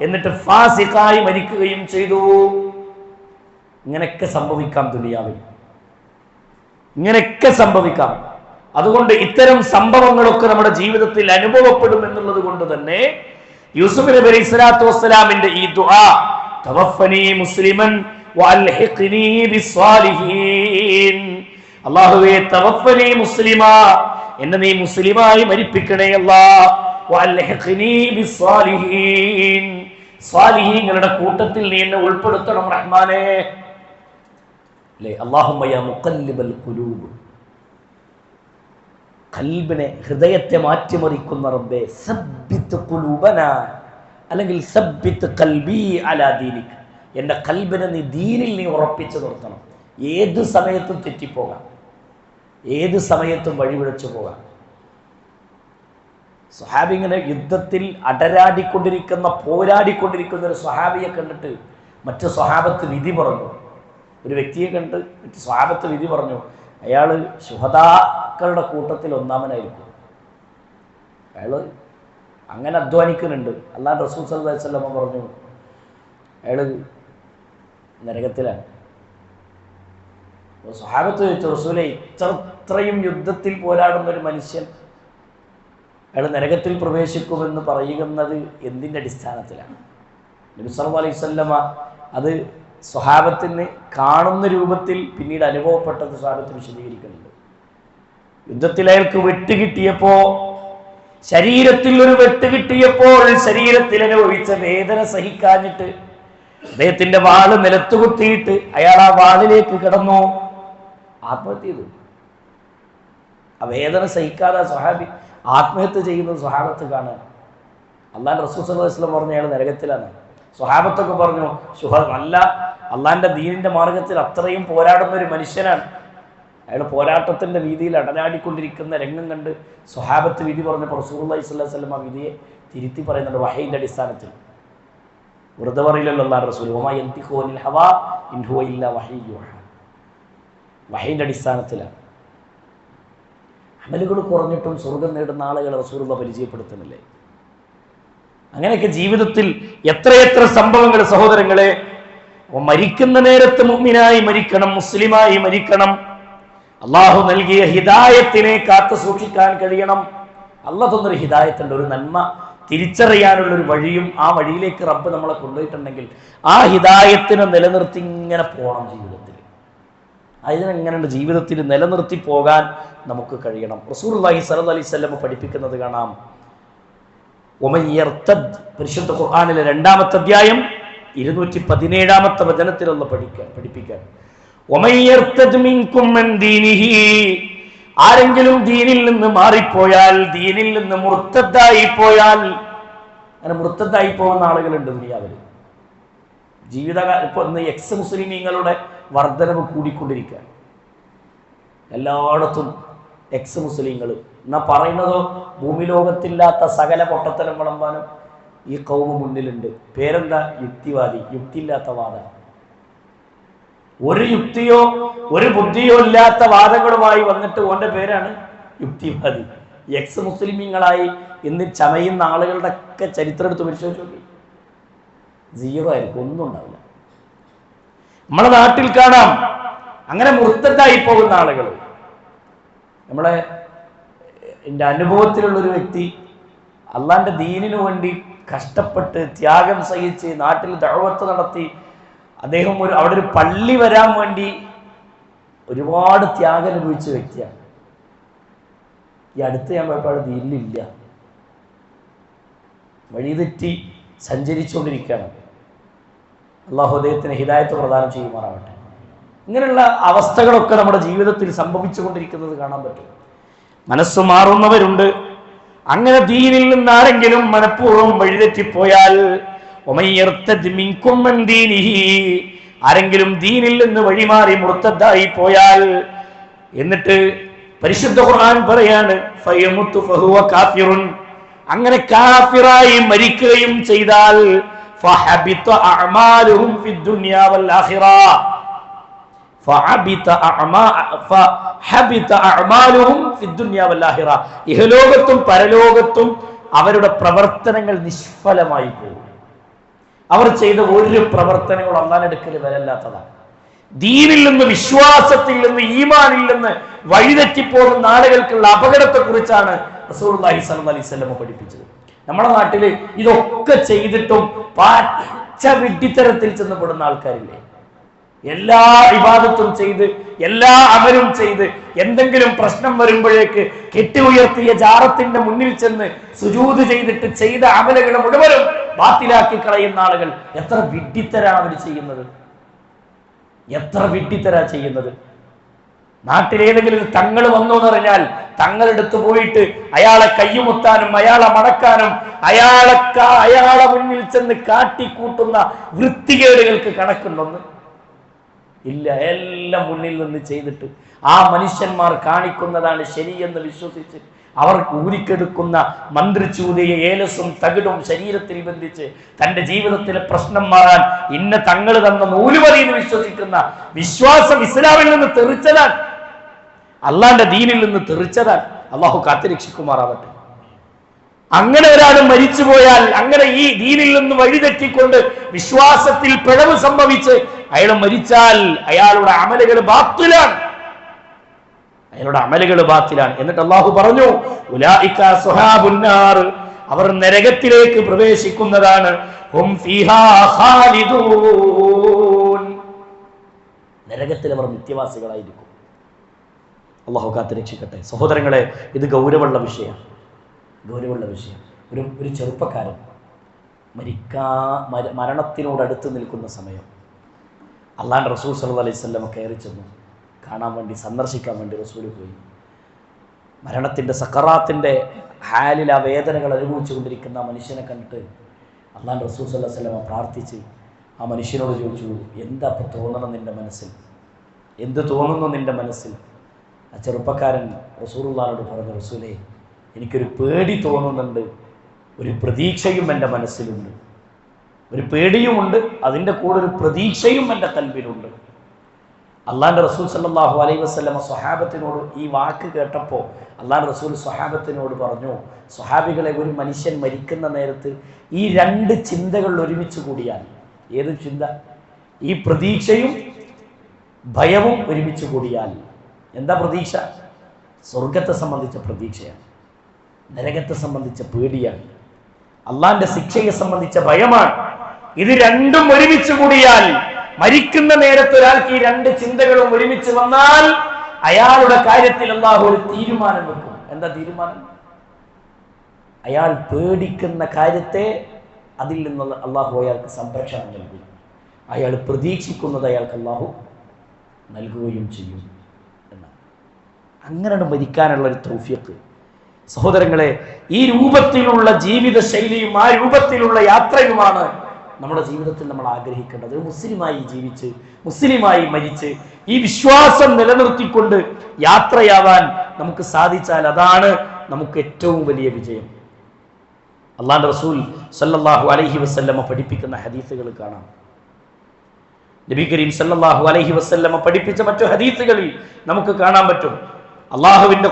എന്നിട്ട് ഫാസിഖായി മരിക്കുകയും ചെയ്തു. ഇങ്ങനെയൊക്കെ സംഭവിക്കാം ദുനിയാവിൽ, ഇങ്ങനെയൊക്കെ സംഭവിക്കാം. അതുകൊണ്ട് ഇത്തരം സംഭവങ്ങളൊക്കെ നമ്മുടെ ജീവിതത്തിൽ അനുഭവപ്പെടും എന്നുള്ളത് കൊണ്ട് തന്നെ യൂസുഫ് നബി അലൈഹി സ്വലാത്തു വസ്സലാമിന്റെ ഈ ദുആ, തവഫനി മുസ്ലിമൻ വഅൽഹിഖ്നി ബിസ്സാലിഹീൻ, അല്ലാഹുവേ തവഫനി മുസ്ലിമാ, എന്നെ നീ മുസ്ലിമായി മരിപ്പിക്കണേ അല്ലാഹ്, വഅൽഹിഖ്നി ബിസ്സാലിഹീൻ, സ്വാലിഹീങ്ങളുടെ കൂട്ടത്തിൽ നീ എന്നെ ഉൾപ്പെടുത്തണം റഹ്മാനേ. അല്ലേ, അല്ലാഹുമ്മ യാ മുഖല്ലിബൽ ഖുലൂബ്, ഖൽബിനെ, ഹൃദയത്തെ മാറ്റിമറിക്കുന്ന റബ്ബേ, സബ്ബിത് ഖുലൂബനാ, അല്ലെങ്കിൽ സബ്ബിത് ഖൽബി അലാ ദീനിക്, എൻ്റെ ഖൽബിനെ നീ ദീനിൽ നീ ഉറപ്പിച്ചു നിർത്തണം. ഏത് സമയത്തും തെറ്റിപ്പോകാം, ഏത് സമയത്തും വഴിപിഴച്ചു പോകാം. സ്വഹാബി ഇങ്ങനെ യുദ്ധത്തിൽ അടരാടിക്കൊണ്ടിരിക്കുന്ന, പോരാടിക്കൊണ്ടിരിക്കുന്ന ഒരു സ്വഹാബിയെ കണ്ടിട്ട് മറ്റു സ്വഹാബത്ത് വിധി പറഞ്ഞു. ഒരു വ്യക്തിയെ കണ്ട് മറ്റു സ്വഹാബത്ത് വിധി പറഞ്ഞു, അയാൾ ശുഹദാക്കളുടെ കൂട്ടത്തിൽ ഒന്നാമനായിരിക്കും, അയാൾ അങ്ങനെ അധ്വാനിക്കുന്നുണ്ട്. അല്ലാഹു റസൂൽ സല്ലല്ലാഹു അലൈഹി വസല്ലം പറഞ്ഞു അയാൾ നരകത്തിലാണ്. സ്വഹാബത്ത് ചോദിച്ചു, റസൂലേ, ഇത്രയും യുദ്ധത്തിൽ പോരാടുന്ന ഒരു മനുഷ്യൻ അയാൾ നരകത്തിൽ പ്രവേശിക്കുമെന്ന് പറയുന്നത് എന്തിൻ്റെ അടിസ്ഥാനത്തിലാണ്? നബി സല്ലല്ലാഹു അലൈഹി വസല്ലമ അത് സ്വഹാബത്തിന് കാണുന്ന രൂപത്തിൽ പിന്നീട് അനുഭവപ്പെട്ടത് സ്വഹാബത്ത് വിശദീകരിക്കുന്നുണ്ട്. യുദ്ധത്തിൽ അയാൾക്ക് വെട്ട് കിട്ടിയപ്പോ, ശരീരത്തിൽ ഒരു വെട്ട് കിട്ടിയപ്പോൾ ശരീരത്തിൽ അനുഭവിച്ച വേദന സഹിക്കാഞ്ഞിട്ട് അദ്ദേഹത്തിന്റെ വാള് നിലത്തുകുത്തിയിട്ട് അയാൾ ആ വാളിലേക്ക് കിടന്നു ആത്മഹത്യ ചെയ്തു. ആ വേദന സഹിക്കാതെ സ്വഹാബി ആത്മഹത്യ ചെയ്യുന്നത് സ്വഹാബത്ത് കാണാൻ. അല്ലാഹുവിന്റെ റസൂൽ സല്ലല്ലാഹു അലൈഹി വസല്ലം പറഞ്ഞു അയാൾ നരകത്തിലാണ്. സ്വഹാബത്തൊക്കെ പറഞ്ഞു, നല്ല അള്ളാഹിന്റെ ദീനിന്റെ മാർഗത്തിൽ അത്രയും പോരാടുന്ന ഒരു മനുഷ്യനാണ്, അയാൾ പോരാട്ടത്തിന്റെ രീതിയിൽ അടനാടിക്കൊണ്ടിരിക്കുന്ന രംഗം കണ്ട് സ്വഹാബത്ത് വിധി പറഞ്ഞപ്പോൾ റസൂലുള്ളാഹി സ്വല്ലല്ലാഹു അലൈഹി വസല്ലം ആ വിധിയെ തിരുത്തി പറയുന്നുണ്ട് വഹയിന്റെ അടിസ്ഥാനത്തിൽ. വെറുതെ പറയില്ലല്ലോ അല്ലാഹുവിന്റെ റസൂൽ, വമാ യൻതിഖു അനിൽ ഹവാ ഇൻ ഹുവ ഇല്ലാ വഹയ്യു യൂഹാ. വഹയിന്റെ അടിസ്ഥാനത്തിലാണ്. അമലുകൾ കുറഞ്ഞിട്ടും സ്വർഗം നേടുന്ന ആളുകളെ റസൂലുള്ളാഹി പരിചയപ്പെടുത്തുന്നില്ലേ? അങ്ങനെയൊക്കെ ജീവിതത്തിൽ എത്രയെത്ര സംഭവങ്ങൾ സഹോദരങ്ങളെ. മരിക്കുന്ന നേരത്ത് മുഅ്മിനായി മരിക്കണം, മുസ്ലിമായി മരിക്കണം. അള്ളാഹു നൽകിയ ഹിദായത്തിനെ കാത്തു സൂക്ഷിക്കാൻ കഴിയണം. അള്ളാഹു തന്നൊരു ഹിദായത്തുണ്ട്, ഒരു നന്മ തിരിച്ചറിയാനുള്ള ഒരു വഴിയും ആ വഴിയിലേക്ക് റബ്ബ് നമ്മളെ കൊണ്ടുപോയിട്ടുണ്ടെങ്കിൽ ആ ഹിദായത്തിനെ നിലനിർത്തി ഇങ്ങനെ പോകണം ജീവിതത്തിൽ. അതിനെങ്ങനെയുണ്ട് ജീവിതത്തിൽ നിലനിർത്തി പോകാൻ നമുക്ക് കഴിയണം. റസൂലുള്ളാഹി സ്വല്ലല്ലാഹു അലൈഹി വസല്ലം പഠിപ്പിക്കുന്നത് കാണാം. പരിശുദ്ധ ഖുർആനിലെ 2-ാമത്തെ അധ്യായം 217-ാമത്തെ വചനത്തിലുള്ള പഠിപ്പിക്കാൻ, ആരെങ്കിലും ദീനിൽ നിന്ന് മാറിപ്പോയാൽ, ദീനിൽ നിന്ന് മുർത്തദ്ദായി പോയാൽ, അങ്ങനെ മുർത്തദ്ദായി പോകുന്ന ആളുകളുണ്ട് ദുനിയാവിൽ. ജീവിതകാലം ഇപ്പൊ ഇന്ന് എക്സ് മുസ്ലിമീങ്ങളുടെ വർധനവ് കൂടിക്കൊണ്ടിരിക്കുക. എല്ലായിടത്തും എക്സ് മുസ്ലിങ്ങൾ എന്നാ പറയുന്നതോ ഭൂമി ലോകത്തില്ലാത്ത സകല പൊട്ടത്തരം വിളമ്പാനും ഈ കൗമ മുന്നിലുണ്ട്. പേരെന്താ? യുക്തിവാദി, യുക്തിയില്ലാത്ത വാദം. ഒരു യുക്തിയോ ഒരു ബുദ്ധിയോ ഇല്ലാത്ത വാദങ്ങളുമായി വന്നിട്ട് ഓന്റെ പേരാണ് യുക്തിവാദി. എക്സ് മുസ്ലിമീങ്ങളായി ഇന്ന് ചമയുന്ന ആളുകളുടെ ഒക്കെ ചരിത്രം എടുത്ത് പരിശോധിച്ചു നോക്കി, 0 ആയിരിക്കും, ഒന്നും ഉണ്ടാവില്ല. നമ്മളെ നാട്ടിൽ കാണാം അങ്ങനെ മുർത്തദ്ദായി പോകുന്ന ആളുകൾ. എൻ്റെ അനുഭവത്തിലുള്ളൊരു വ്യക്തി അള്ളാന്റെ ദീനിനു വേണ്ടി കഷ്ടപ്പെട്ട് ത്യാഗം സഹിച്ച് നാട്ടിൽ ദഅവത്ത് നടത്തി, അദ്ദേഹം അവിടെ ഒരു പള്ളി വരാൻ വേണ്ടി ഒരുപാട് ത്യാഗം അനുഭവിച്ച വ്യക്തിയാണ്. ഈ അടുത്ത് ഞാൻ പോയപ്പോൾ അവിടെ ദീനിലില്ല, വഴിതെറ്റി സഞ്ചരിച്ചുകൊണ്ടിരിക്കുകയാണ്. അള്ളാഹു അദ്ദേഹത്തിന് ഹിദായത്ത് പ്രദാനം ചെയ്യുമാറാവട്ടെ. ഇങ്ങനെയുള്ള അവസ്ഥകളൊക്കെ നമ്മുടെ ജീവിതത്തിൽ സംഭവിച്ചുകൊണ്ടിരിക്കുന്നത് കാണാൻ പറ്റും. മനസ്സ് മാറുന്നവരുണ്ട്. അങ്ങനെ ദീനിൽ നിന്ന് ആരെങ്കിലും മനഃപൂർവ്വം വഴിതെറ്റിപ്പോയാൽ, ആരെങ്കിലും ദീനിൽ നിന്ന് വഴിമാറി മുർത്തദ്ദായി പോയാൽ, എന്നിട്ട് പരിശുദ്ധ ഖുർആൻ പറയാണ് ഫയമുത്തു ഫഹുവ കാഫിറുൻ, അങ്ങനെ കാഫിറായി മരിക്കുകയും ചെയ്താൽ ഫഹബിത അഅമാലുഹും ഫിദ്ദുനിയാ വൽ ആഖിറ, ഇഹലോകത്തും പരലോകത്തും അവരുടെ പ്രവർത്തനങ്ങൾ നിഷ്ഫലമായി പോകും. അവർ ചെയ്ത ഒരു പ്രവർത്തനങ്ങളും അല്ലാഹുവിന്റെ അടുക്കൽ വിലയില്ലാത്തതാണ്. ദീനിൽ നിന്ന്, വിശ്വാസത്തിൽ നിന്ന്, ഈമാനിൽ നിന്ന് വഴിതെറ്റിപ്പോകുന്ന ആളുകൾക്കുള്ള അപകടത്തെ കുറിച്ചാണ് റസൂലുള്ളാഹി സ്വല്ലല്ലാഹു അലൈഹി വസല്ലം പഠിപ്പിച്ചത്. നമ്മുടെ നാട്ടില് ഇതൊക്കെ ചെയ്തിട്ടും പച്ച വിഡ്ഢിത്തരത്തിൽ ചെന്നപ്പെടുന്ന ആൾക്കാരില്ലേ? എല്ലാ ഇബാദത്തും ചെയ്ത്, എല്ലാ അമലും ചെയ്ത്, എന്തെങ്കിലും പ്രശ്നം വരുമ്പോഴേക്ക് കെട്ടി ഉയർത്തിയ ജാറത്തിന്റെ മുന്നിൽ ചെന്ന് സുജൂദ് ചെയ്തിട്ട് ചെയ്ത അമലുകൾ മുഴുവനും ബാത്തിലാക്കി കളയുന്ന ആളുകൾ എത്ര വിഡ്ഢിത്തരാണ് അവർ ചെയ്യുന്നത്, എത്ര വിഡ്ഢിത്തരാ ചെയ്യുന്നത്. നാട്ടിലേതെങ്കിലും തങ്ങൾ വന്നു എന്ന് പറഞ്ഞാൽ തങ്ങളെടുത്ത് പോയിട്ട് അയാളെ കയ്യുമുത്താനും അയാളെ മടക്കാനും അയാളെ മുന്നിൽ ചെന്ന് കാട്ടിക്കൂട്ടുന്ന വൃത്തികേടുകൾക്ക് കണക്കുണ്ടോന്ന് ഇല്ല. എല്ലാം മുന്നിൽ നിന്ന് ചെയ്തിട്ട് ആ മനുഷ്യന്മാർ കാണിക്കുന്നതാണ് ശരിയെന്ന് വിശ്വസിച്ച് അവർ ഊരിക്കെടുക്കുന്ന മന്ത്രിച്ചൂതയെ ഏലസും തകിടും ശരീരത്തിൽ ബന്ധിച്ച് തന്റെ ജീവിതത്തിലെ പ്രശ്നം മാറാൻ ഇന്ന തങ്ങൾ തന്ന നൂലുമതി എന്ന് വിശ്വസിക്കുന്ന വിശ്വാസം ഇസ്ലാമിൽ നിന്ന് തെറിച്ചതാണ്, അള്ളാന്റെ ദീനിൽ നിന്ന് തെറിച്ചതാണ്. അള്ളാഹു കാത്തുരക്ഷിക്കുമാറാവട്ടെ. അങ്ങനെ ഒരാൾ മരിച്ചുപോയാൽ, അങ്ങനെ ഈ ദീനിൽ നിന്ന് വഴിതെറ്റിക്കൊണ്ട് വിശ്വാസത്തിൽ പിഴവ് സംഭവിച്ച് അയാൾ മരിച്ചാൽ അയാളുടെ അമലുകൾ ബാത്തിലാണ്, എന്നിട്ട് അള്ളാഹു പറഞ്ഞു ഉലൈക അസ്ഹാബുന്നാർ, അവർ നരകത്തിലേക്ക് പ്രവേശിക്കുന്നതാണ്. ഹും ഫീഹാ ഖാലിദൂൻ, നരകത്തിൽ അവർ നിത്യവാസികളായിരിക്കും. അള്ളാഹു കാത്ത് രക്ഷിക്കട്ടെ. സഹോദരങ്ങളെ, ഇത് ഗൗരവമുള്ള വിഷയമാണ്. ഒരു ചെറുപ്പക്കാരൻ മരണത്തിനോടടുത്ത് നിൽക്കുന്ന സമയം അള്ളാഹുവിന്റെ റസൂൽ സല്ലല്ലാഹു അലൈഹി വസല്ലം കയറി ചെന്നു കാണാൻ വേണ്ടി, സന്ദർശിക്കാൻ വേണ്ടി റസൂൽ പോയി. മരണത്തിൻ്റെ സക്കറാത്തിൻ്റെ ഹാലിൽ ആ വേദനകൾ അനുഭവിച്ചു കൊണ്ടിരിക്കുന്ന ആ മനുഷ്യനെ കണ്ടിട്ട് അള്ളാഹുവിന്റെ റസൂൽ സല്ലല്ലാഹു അലൈഹി വസല്ലം പ്രാർത്ഥിച്ച് ആ മനുഷ്യനോട് ചോദിച്ചു, എന്താ ഇപ്പോൾ തോന്നണം നിൻ്റെ മനസ്സിൽ, എന്ത് തോന്നുന്നു നിൻ്റെ മനസ്സിൽ? ആ ചെറുപ്പക്കാരൻ റസൂലുള്ളാഹിനോട് പറഞ്ഞു, റസൂലേ, എനിക്കൊരു പേടി തോന്നുന്നുണ്ട്, ഒരു പ്രതീക്ഷയും എൻ്റെ മനസ്സിലുണ്ട്. ഒരു പേടിയുമുണ്ട്, അതിൻ്റെ കൂടെ ഒരു പ്രതീക്ഷയും എൻ്റെ കൽബിലുണ്ട്. അള്ളാഹുവിന്റെ റസൂൽ സല്ലല്ലാഹു അലൈഹി വസല്ലം സ്വഹാബത്തിനോട് ഈ വാക്ക് കേട്ടപ്പോൾ അള്ളാഹുവിന്റെ റസൂൽ സ്വഹാബത്തിനോട് പറഞ്ഞു, സ്വഹാബികളെ, ഒരു മനുഷ്യൻ മരിക്കുന്ന നേരത്ത് ഈ രണ്ട് ചിന്തകൾ ഒരുമിച്ച് കൂടിയാൽ, ഏത് ചിന്ത? ഈ പ്രതീക്ഷയും ഭയവും ഒരുമിച്ച് കൂടിയാൽ. എന്താ പ്രതീക്ഷ? സ്വർഗത്തെ സംബന്ധിച്ച പ്രതീക്ഷയാണ്, നരകത്തെ സംബന്ധിച്ച പേടിയാണ്, അള്ളാഹിന്റെ ശിക്ഷയെ സംബന്ധിച്ച ഭയമാണ്. ഇത് രണ്ടും ഒരുമിച്ച് കൂടിയാൽ, മരിക്കുന്ന നേരത്ത് ഒരാൾക്ക് ഈ രണ്ട് ചിന്തകളും ഒരുമിച്ച് വന്നാൽ അയാളുടെ കാര്യത്തിൽ അള്ളാഹു ഒരു തീരുമാനം വെക്കും. എന്താ തീരുമാനം? അയാൾ പേടിക്കുന്ന കാര്യത്തെ അതിൽ നിന്ന് അള്ളാഹു അയാൾക്ക് സംരക്ഷണം നൽകും. അയാൾ പ്രതീക്ഷിക്കുന്നത് അയാൾക്ക് അള്ളാഹു നൽകുകയും ചെയ്യും എന്നാണ്. അങ്ങനെ മരിക്കാനുള്ള ഒരു തൗഫീഖ്. സഹോദരങ്ങളെ, ഈ രൂപത്തിലുള്ള ജീവിത ശൈലിയും ആ രൂപത്തിലുള്ള യാത്രയുമാണ് നമ്മുടെ ജീവിതത്തിൽ നമ്മൾ ആഗ്രഹിക്കേണ്ടത്. മുസ്ലിമായി ജീവിച്ച്, മുസ്ലിമായി മരിച്ച്, ഈ വിശ്വാസം നിലനിർത്തിക്കൊണ്ട് യാത്രയാവാൻ നമുക്ക് സാധിച്ചാൽ അതാണ് നമുക്ക് ഏറ്റവും വലിയ വിജയം. അള്ളാഹുവിന്റെ റസൂൽ സല്ലല്ലാഹു അലൈഹി വസല്ലമ പഠിപ്പിക്കുന്ന ഹദീസുകൾ കാണാം. നബി കരീം സല്ലല്ലാഹു അലൈഹി വസല്ലമ പഠിപ്പിച്ച മറ്റു ഹദീസുകളിൽ നമുക്ക് കാണാൻ പറ്റും. അള്ളാഹുവിന്റെ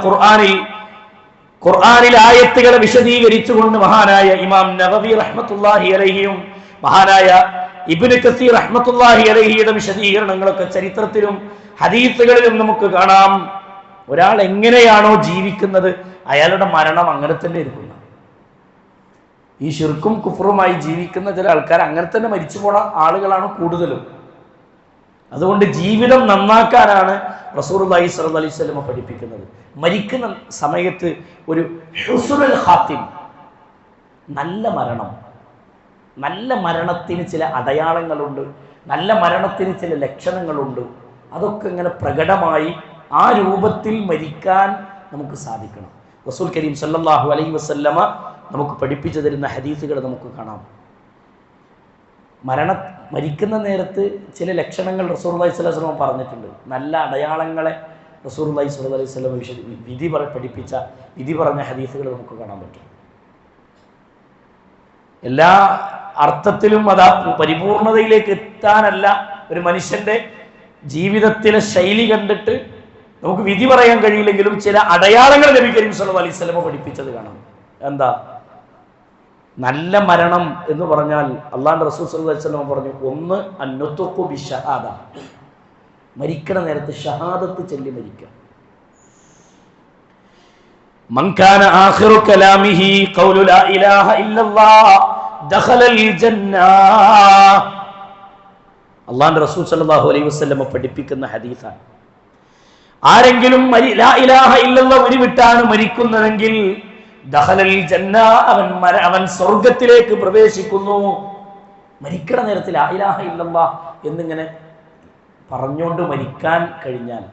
ഖുർആനിൽ ആയത്തുകളെ വിശദീകരിച്ചുകൊണ്ട് മഹാനായ ഇമാം നവവി റഹ്മത്തുള്ളാഹി അലൈഹിയും മഹാനായ ഇബ്നു കസീർ റഹ്മത്തുള്ളാഹി അലൈഹിയുടെ വിശദീകരണങ്ങളൊക്കെ ചരിത്രത്തിലും ഹദീസുകളിലും നമുക്ക് കാണാം. ഒരാൾ എങ്ങനെയാണോ ജീവിക്കുന്നത് അയാളുടെ മരണം അങ്ങനെ തന്നെ ഇരിക്കുന്നു. ഈ ശിർക്കും കുഫറുമായി ജീവിക്കുന്ന ചില ആൾക്കാർ അങ്ങനെ തന്നെ മരിച്ചു പോണ ആളുകളാണ് കൂടുതലും. അതുകൊണ്ട് ജീവിതം നന്നാക്കാനാണ് റസൂലുള്ളാഹി സ്വല്ലല്ലാഹു അലൈഹി വസല്ലം പഠിപ്പിക്കുന്നത്. മരിക്കുന്ന സമയത്ത് ഒരു ഹുസ്നുൽ ഖാത്തിം, നല്ല മരണം. നല്ല മരണത്തിന് ചില അടയാളങ്ങളുണ്ട്, നല്ല മരണത്തിന് ചില ലക്ഷണങ്ങളുണ്ട്. അതൊക്കെ ഇങ്ങനെ പ്രകടമായി ആ രൂപത്തിൽ മരിക്കാൻ നമുക്ക് സാധിക്കണം. റസൂൽ കരീം സല്ലല്ലാഹു അലൈഹി വസല്ലമ നമുക്ക് പഠിപ്പിച്ചു തരുന്ന ഹദീസുകൾ നമുക്ക് കാണാം. മരിക്കുന്ന നേരത്ത് ചില ലക്ഷണങ്ങൾ റസൂലുള്ളാഹി സ്വല്ലല്ലാഹു അലൈഹി വസല്ലം പറഞ്ഞിട്ടുണ്ട്. നല്ല അടയാളങ്ങളെ റസൂലുള്ളാഹി സ്വല്ലല്ലാഹു അലൈഹി വസല്ലം വിധി പറഞ്ഞ ഹദീസുകൾ നമുക്ക് കാണാൻ പറ്റും. എല്ലാ അർത്ഥത്തിലും അത് പരിപൂർണതയിലേക്ക് എത്താനല്ല, ഒരു മനുഷ്യന്റെ ജീവിതത്തിലെ ശൈലി കണ്ടിട്ട് നമുക്ക് വിധി പറയാൻ കഴിയില്ലെങ്കിലും ചില അടയാളങ്ങൾ നബി കരീം സല്ലല്ലാഹു അലൈഹി വസല്ലം പഠിപ്പിച്ചത് കാണാം. എന്താ നല്ല മരണം എന്ന് പറഞ്ഞാൽ? അള്ളാഹുവിന്റെ റസൂൽ സല്ലല്ലാഹു അലൈഹി വസല്ലം പറഞ്ഞു, ഒന്ന് അന്നുതുഖു ബിശഹാദ, മരിക്കണ നേരത്ത് ഷഹാദത്ത് ചൊല്ലി മരിക്കുക. മൻ കാന ആഖിറു കലാമിഹി ഖൗലു ലാ ഇലാഹ ഇല്ലല്ലാഹ് ദഖലൽ ജന്ന. അള്ളാഹുവിന്റെ റസൂൽ സല്ലല്ലാഹു അലൈഹി വസല്ലം പഠിപ്പിക്കുന്ന ഹദീസാണ്. ആരെങ്കിലും ലാ ഇലാഹ ഇല്ലല്ലാഹ് ഉരുവിട്ടാണ് മരിക്കുന്നതെങ്കിൽ ദഖലൽ ജന്ന, അവൻ സ്വർഗത്തിലേക്ക് പ്രവേശിക്കുന്നു. മരിക്കണ നേരത്തിൽ ലാ ഇലാഹ ഇല്ലല്ലാഹ് എന്നിങ്ങനെ പറഞ്ഞുകൊണ്ട് മരിക്കാൻ കഴിഞ്ഞാൽ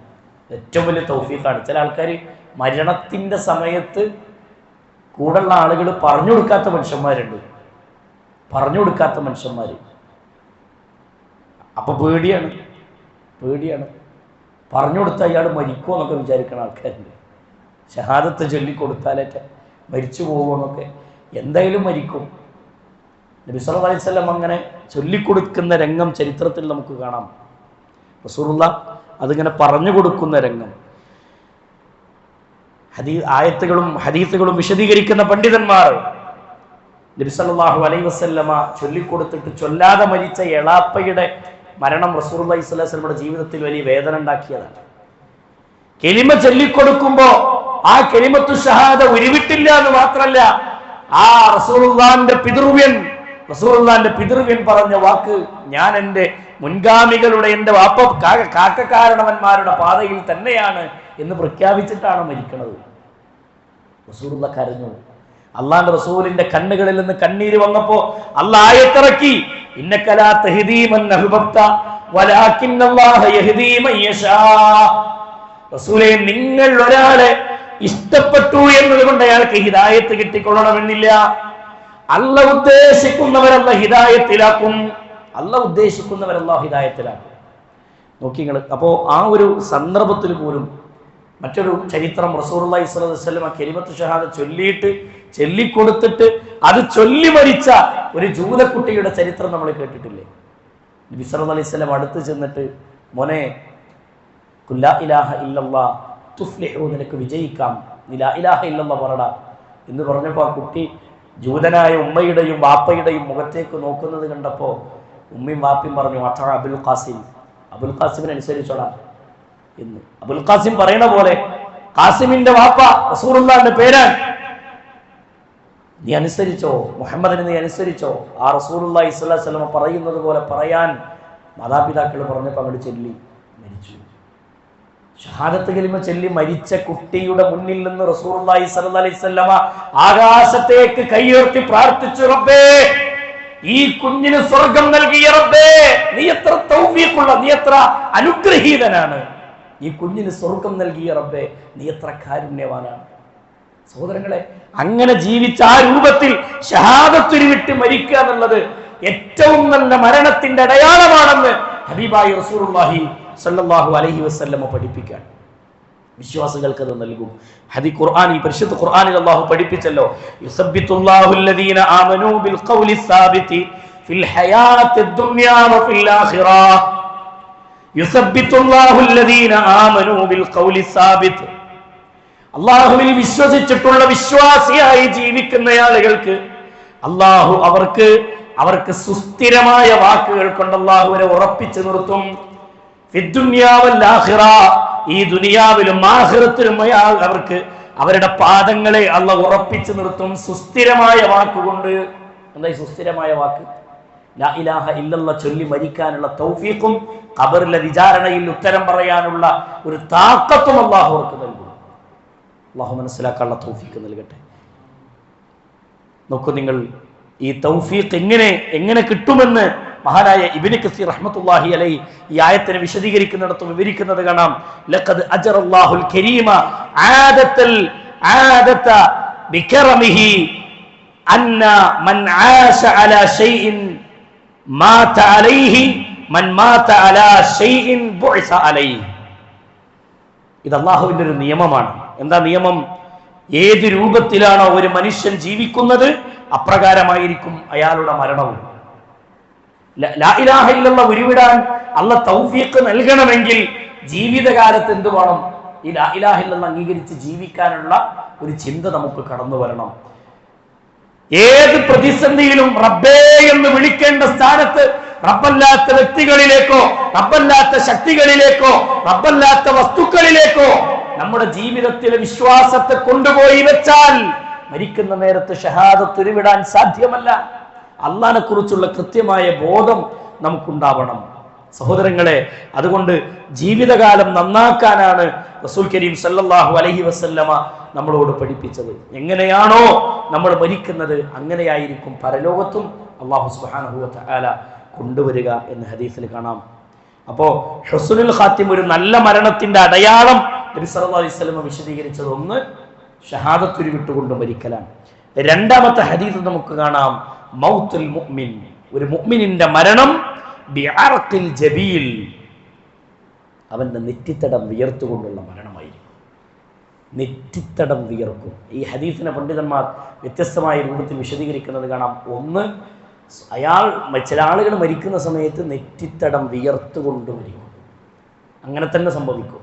ഏറ്റവും വലിയ തൗഫീഖാണ്. ചില ആൾക്കാർ മരണത്തിന്റെ സമയത്ത് കൂടുള്ള ആളുകൾ പറഞ്ഞു കൊടുക്കാത്ത മനുഷ്യന്മാരുണ്ട്. അപ്പൊ പേടിയാണ് പറഞ്ഞു കൊടുത്ത അയാൾ മരിക്കുമോ എന്നൊക്കെ വിചാരിക്കുന്ന ആൾക്കാരുണ്ട്. ഷഹാദത്ത് ചൊല്ലിക്കൊടുത്താലേറ്റ മരിച്ചു പോകുമെന്നൊക്കെ. എന്തായാലും മരിക്കും. നബി സല്ലല്ലാഹു അലൈഹി വസല്ലം അങ്ങനെ ചൊല്ലിക്കൊടുക്കുന്ന രംഗം ചരിത്രത്തിൽ നമുക്ക് കാണാം. റസൂലുള്ളാഹ് അതിങ്ങനെ പറഞ്ഞു കൊടുക്കുന്ന രംഗം ആയത്തുകളും ഹദീസുകളും വിശദീകരിക്കുന്ന പണ്ഡിതന്മാർ നബി സല്ലല്ലാഹു അലൈഹി വസല്ലമ ചൊല്ലിക്കൊടുത്തിട്ട് ചൊല്ലാതെ മരിച്ച എളാപ്പയുടെ മരണം റസൂലുള്ളാഹി സ്വല്ലല്ലാഹു അലൈഹി വസല്ലമയുടെ ജീവിതത്തിൽ വലിയ വേദന ഉണ്ടാക്കിയതാണ്. കെലിമ ചൊല്ലിക്കൊടുക്കുമ്പോ ആ കെലിമത്തു ഷഹാദ ഉരുവിട്ടില്ല എന്ന് മാത്രമല്ല, ആ റസൂലുള്ളാഹിന്റെ പിതൃവ്യൻ പറഞ്ഞ വാക്ക്, ഞാൻ എൻ്റെ മുൻഗാമികളുടെ എൻ്റെ കാക്കക്കാരണവന്മാരുടെ പാതയിൽ തന്നെയാണ് എന്ന് പ്രഖ്യാപിച്ചിട്ടാണ് മരിക്കുന്നത്. റസൂലുള്ളാഹി കരഞ്ഞു. അള്ളാന്റെ റസൂലിന്റെ കണ്ണുകളിൽ നിന്ന് കണ്ണീര് വന്നപ്പോ അള്ളാഹ് ആയത്തിറക്കി, ഇന്നക ലാ തഹ്ദീ മൻ അഹ്ബബ്ത വലാകിന്നല്ലാഹ യഹ്ദീ മൻ യശാ. റസൂലേ, നിങ്ങൾ ഒരാളെ ഇഷ്ടപ്പെട്ടു എന്നതുകൊണ്ട് അയാൾക്ക് ഹിദായത്ത് കിട്ടിക്കൊള്ളണമെന്നില്ല. അല്ലാഹ് ഉദ്ദേശിക്കുന്നവരല്ല ഹിദായത്തിലാക്കും. നോക്കി നിങ്ങൾ. അപ്പോൾ ആ ഒരു സന്ദർഭത്തിൽ പോലും മറ്റൊരു ചരിത്രം, റസൂലുള്ളാഹി സ്വല്ലല്ലാഹു അലൈഹി വസല്ലം കലിമത്തു ഷഹാദ ചൊല്ലിക്കൊടുത്തിട്ട് അത് ചൊല്ലി മരിച്ച ഒരു ജൂതക്കുട്ടിയുടെ ചരിത്രം നമ്മൾ കേട്ടിട്ടില്ലേ? നബി സല്ലല്ലാഹു അലൈഹി വസല്ലം അടുത്ത് ചെന്നിട്ട്, മോനെ ഖുൽ ലാ ഇലാഹ ഇല്ലല്ലാഹ് തുഫ്ലിഹു, നിനക്ക് വിജയിക്കാം, നീ ലാ ഇലാഹ ഇല്ലല്ലാഹ് പറടാ എന്ന് പറഞ്ഞപ്പോൾ ആ കുട്ടി ജൂതനായ ഉമ്മയുടെയും വാപ്പയുടെയും മുഖത്തേക്ക് നോക്കുന്നത് കണ്ടപ്പോൾ ഉമ്മയും വാപ്പയും പറഞ്ഞു, അബുൽ ഖാസിമിനെ അനുസരിച്ചോടാ എന്ന്. അബുൽ ഖാസിം പറയണ പോലെ ഖാസിമിന്റെ വാപ്പ റസൂലുള്ളാഹിന്റെ പേരാൻ, നീ അനുസരിച്ചോ, മുഹമ്മദിനെ നീ അനുസരിച്ചോ. ആ റസൂലുള്ളാഹി സ്വല്ലല്ലാഹു അലൈഹി വസല്ലം പറയുന്നത് പോലെ പറയാൻ മാതാപിതാക്കൾ പറഞ്ഞപ്പോൾ അങ്ങോട്ട് ചൊല്ലി മരിച്ചു. ഷഹാദത്ത് കലിമ ചൊല്ലി മരിച്ച കുട്ടിയുടെ മുന്നിൽ നിന്ന് റസൂലുള്ളാഹി സ്വല്ലല്ലാഹു അലൈഹി വസല്ലം ആകാശത്തേക്ക് കൈയുയർത്തി പ്രാർത്ഥിച്ചു, റബ്ബേ, ഈ കുഞ്ഞിന് സ്വർഗം നൽകിയ റബ്ബേ, നീ എത്ര തൗഫീഖുള്ള, നീ എത്ര അനുഗ്രഹീതനാണ്. ഈ കുഞ്ഞിന് സ്വർഗം നൽകിയ റബ്ബേ, നീ എത്ര കാരുണ്യവാനാണ്. സഹോദരങ്ങളെ, അങ്ങനെ ജീവിച്ച ആ രൂപത്തിൽ ഷഹാദത്തുരുവിട്ട് മരിക്കുക എന്നുള്ളത് ഏറ്റവും നല്ല മരണത്തിന്റെ അടയാളമാണെന്ന് ഹബീബായി റസൂലുള്ളാഹി സല്ലല്ലാഹു അലൈഹി വസല്ലം പഠിപ്പിക്കാൻ വിശ്വാസികൾക്ക് അത് നൽകും. പരിശുദ്ധ ഖുർആനിൽ അല്ലാഹു പഠിപ്പിച്ചല്ലോ, യുസബ്ബിതുല്ലാഹു അല്ലദീന ആമനൂ ബിൽ ഖൗലി സാബിതി ഫിൽ ഹയാത്തിദ് ദുനിയാ വഫിൽ ആഖിറ. യുസബ്ബിതുല്ലാഹു അല്ലദീന ആമനൂ ബിൽ ഖൗലി സാബിത്. അല്ലാഹുവിൽ വിശ്വസിച്ചിട്ടുള്ള വിശ്വാസിയായി ജീവിക്കുന്ന ആളുകൾക്ക് അല്ലാഹു അവർക്ക് സുസ്ഥിരമായ വാക്കുകൾ കൊണ്ട് അല്ലാഹുവിനെ ഉറപ്പിച്ചു നിർത്തും. ഈ ദുനിയാവിലും ആഖിറത്തിലും അവർക്ക് അവരുടെ പാദങ്ങളെ അല്ലാഹു ഉറപ്പിച്ചു നിർത്തും സുസ്ഥിരമായ വാക്കുകൊണ്ട്. എന്താ ഈ സുസ്ഥിരമായ വാക്ക്? ലാ ഇലാഹ ഇല്ലല്ലാഹ് ചൊല്ലി മരിക്കാനുള്ള തൗഫീഖും ഖബറിലെ വിചാരണയിൽ ഉത്തരം പറയാനുള്ള ഒരു താക്കത്തും അല്ലാഹു അവർക്ക് നൽകും. അല്ലാഹു മനസ്സിലാക്കാനുള്ള തൗഫീഖ് നൽകട്ടെ. നോക്കൂ നിങ്ങൾ, ഈ തൗഫീഖ് എങ്ങനെ കിട്ടുമെന്ന് മഹാനായ ഇബ്നു കസീർ റഹ്മത്തുള്ളാഹി അലൈഹി ഈ ആയത്തിനെ വിശദീകരിക്കുന്നിടത്ത് വിവരിക്കുന്നത് കാണാം. ലഖദ് അജറല്ലാഹുൽ കരീമ ആദത ബികറമിഹി അന്ന മൻ ആശ അലാ ഷൈഇൻ മാത അലൈഹി മൻ മാത അലാ ഷൈഇൻ ബുഇസ അലൈഹി. ഇത് അല്ലാഹുവിന്റെ ഒരു നിയമമാണ്. എന്താ നിയമം? ഏത് രൂപത്തിലാണോ ഒരു മനുഷ്യൻ ജീവിക്കുന്നത് അപ്രകാരമായിരിക്കും അയാളുടെ മരണവും. ലാ ഇലാഹ ഇല്ലല്ലാഹ് ഉരുവിടാൻ അല്ലാഹ് തൗഫീഖ് നൽകണമെങ്കിൽ ജീവിതകാലത്ത് എന്ത് വേണം? ഈ ലാ ഇലാഹ ഇല്ലല്ലാഹ് അംഗീകരിച്ച് ജീവിക്കാനുള്ള ഒരു ചിന്ത നമുക്ക് കടന്നു വരണം. ഏത് പ്രതിസന്ധിയിലും റബ്ബേ എന്ന് വിളിക്കേണ്ട സ്ഥാനത്ത് റബ്ബല്ലാത്ത വ്യക്തികളിലേക്കോ റബ്ബല്ലാത്ത ശക്തികളിലേക്കോ റബ്ബല്ലാത്ത വസ്തുക്കളിലേക്കോ നമ്മുടെ ജീവിതത്തിലെ വിശ്വാസത്തെ കൊണ്ടുപോയി വെച്ചാൽ മരിക്കുന്ന നേരത്ത് ഷഹാദത്ത് ഉരുവിടാൻ സാധ്യമല്ല. അള്ളാഹിനെ കുറിച്ചുള്ള കൃത്യമായ ബോധം നമുക്കുണ്ടാവണം. സഹോദരങ്ങളെ, അതുകൊണ്ട് ജീവിതകാലം നന്നാക്കാനാണ് റസൂൽ കരീം സല്ലല്ലാഹു അലൈഹി വസല്ലമ നമ്മളോട് പഠിപ്പിച്ചത്. എങ്ങനെയാണോ നമ്മൾ മരിക്കുന്നത് അങ്ങനെയായിരിക്കും പരലോകത്തും അല്ലാഹു സുബ്ഹാനഹു വ തആല കൊണ്ടുവരിക എന്ന് ഹദീസിൽ കാണാം. അപ്പോൾ ഹുസ്നുൽ ഖാത്തിം, ഒരു നല്ല മരണത്തിന്റെ അടയാളം നബി സല്ലല്ലാഹു അലൈഹി വസല്ലമ വിശദീകരിച്ചത് ഒന്ന് ഷഹാദത്ത് ഉരുവിട്ടുകൊണ്ട് മരിക്കലാണ്. രണ്ടാമത്തെ ഹദീസ് നമുക്ക് കാണാം മൗത്തുൽ മുഅ്മിൻ, ഒരു മുഅ്മിനിന്റെ മരണം ബിഅർഖിൽ ജബീൽ, അവന്റെ നെറ്റിത്തടം വിയർത്തുകൊണ്ടുള്ള മരണമായിരിക്കും. നെറ്റിത്തടം വിയർക്കും. ഈ ഹദീസിനെ പണ്ഡിതന്മാർ വ്യത്യസ്തമായ രൂപത്തിൽ വിശദീകരിക്കുന്നത് കാണാം. ഒന്ന്, ചില ആളുകൾ മരിക്കുന്ന സമയത്ത് നെറ്റിത്തടം വിയർത്തുകൊണ്ട് മരിക്കും, അങ്ങനെ തന്നെ സംഭവിക്കും.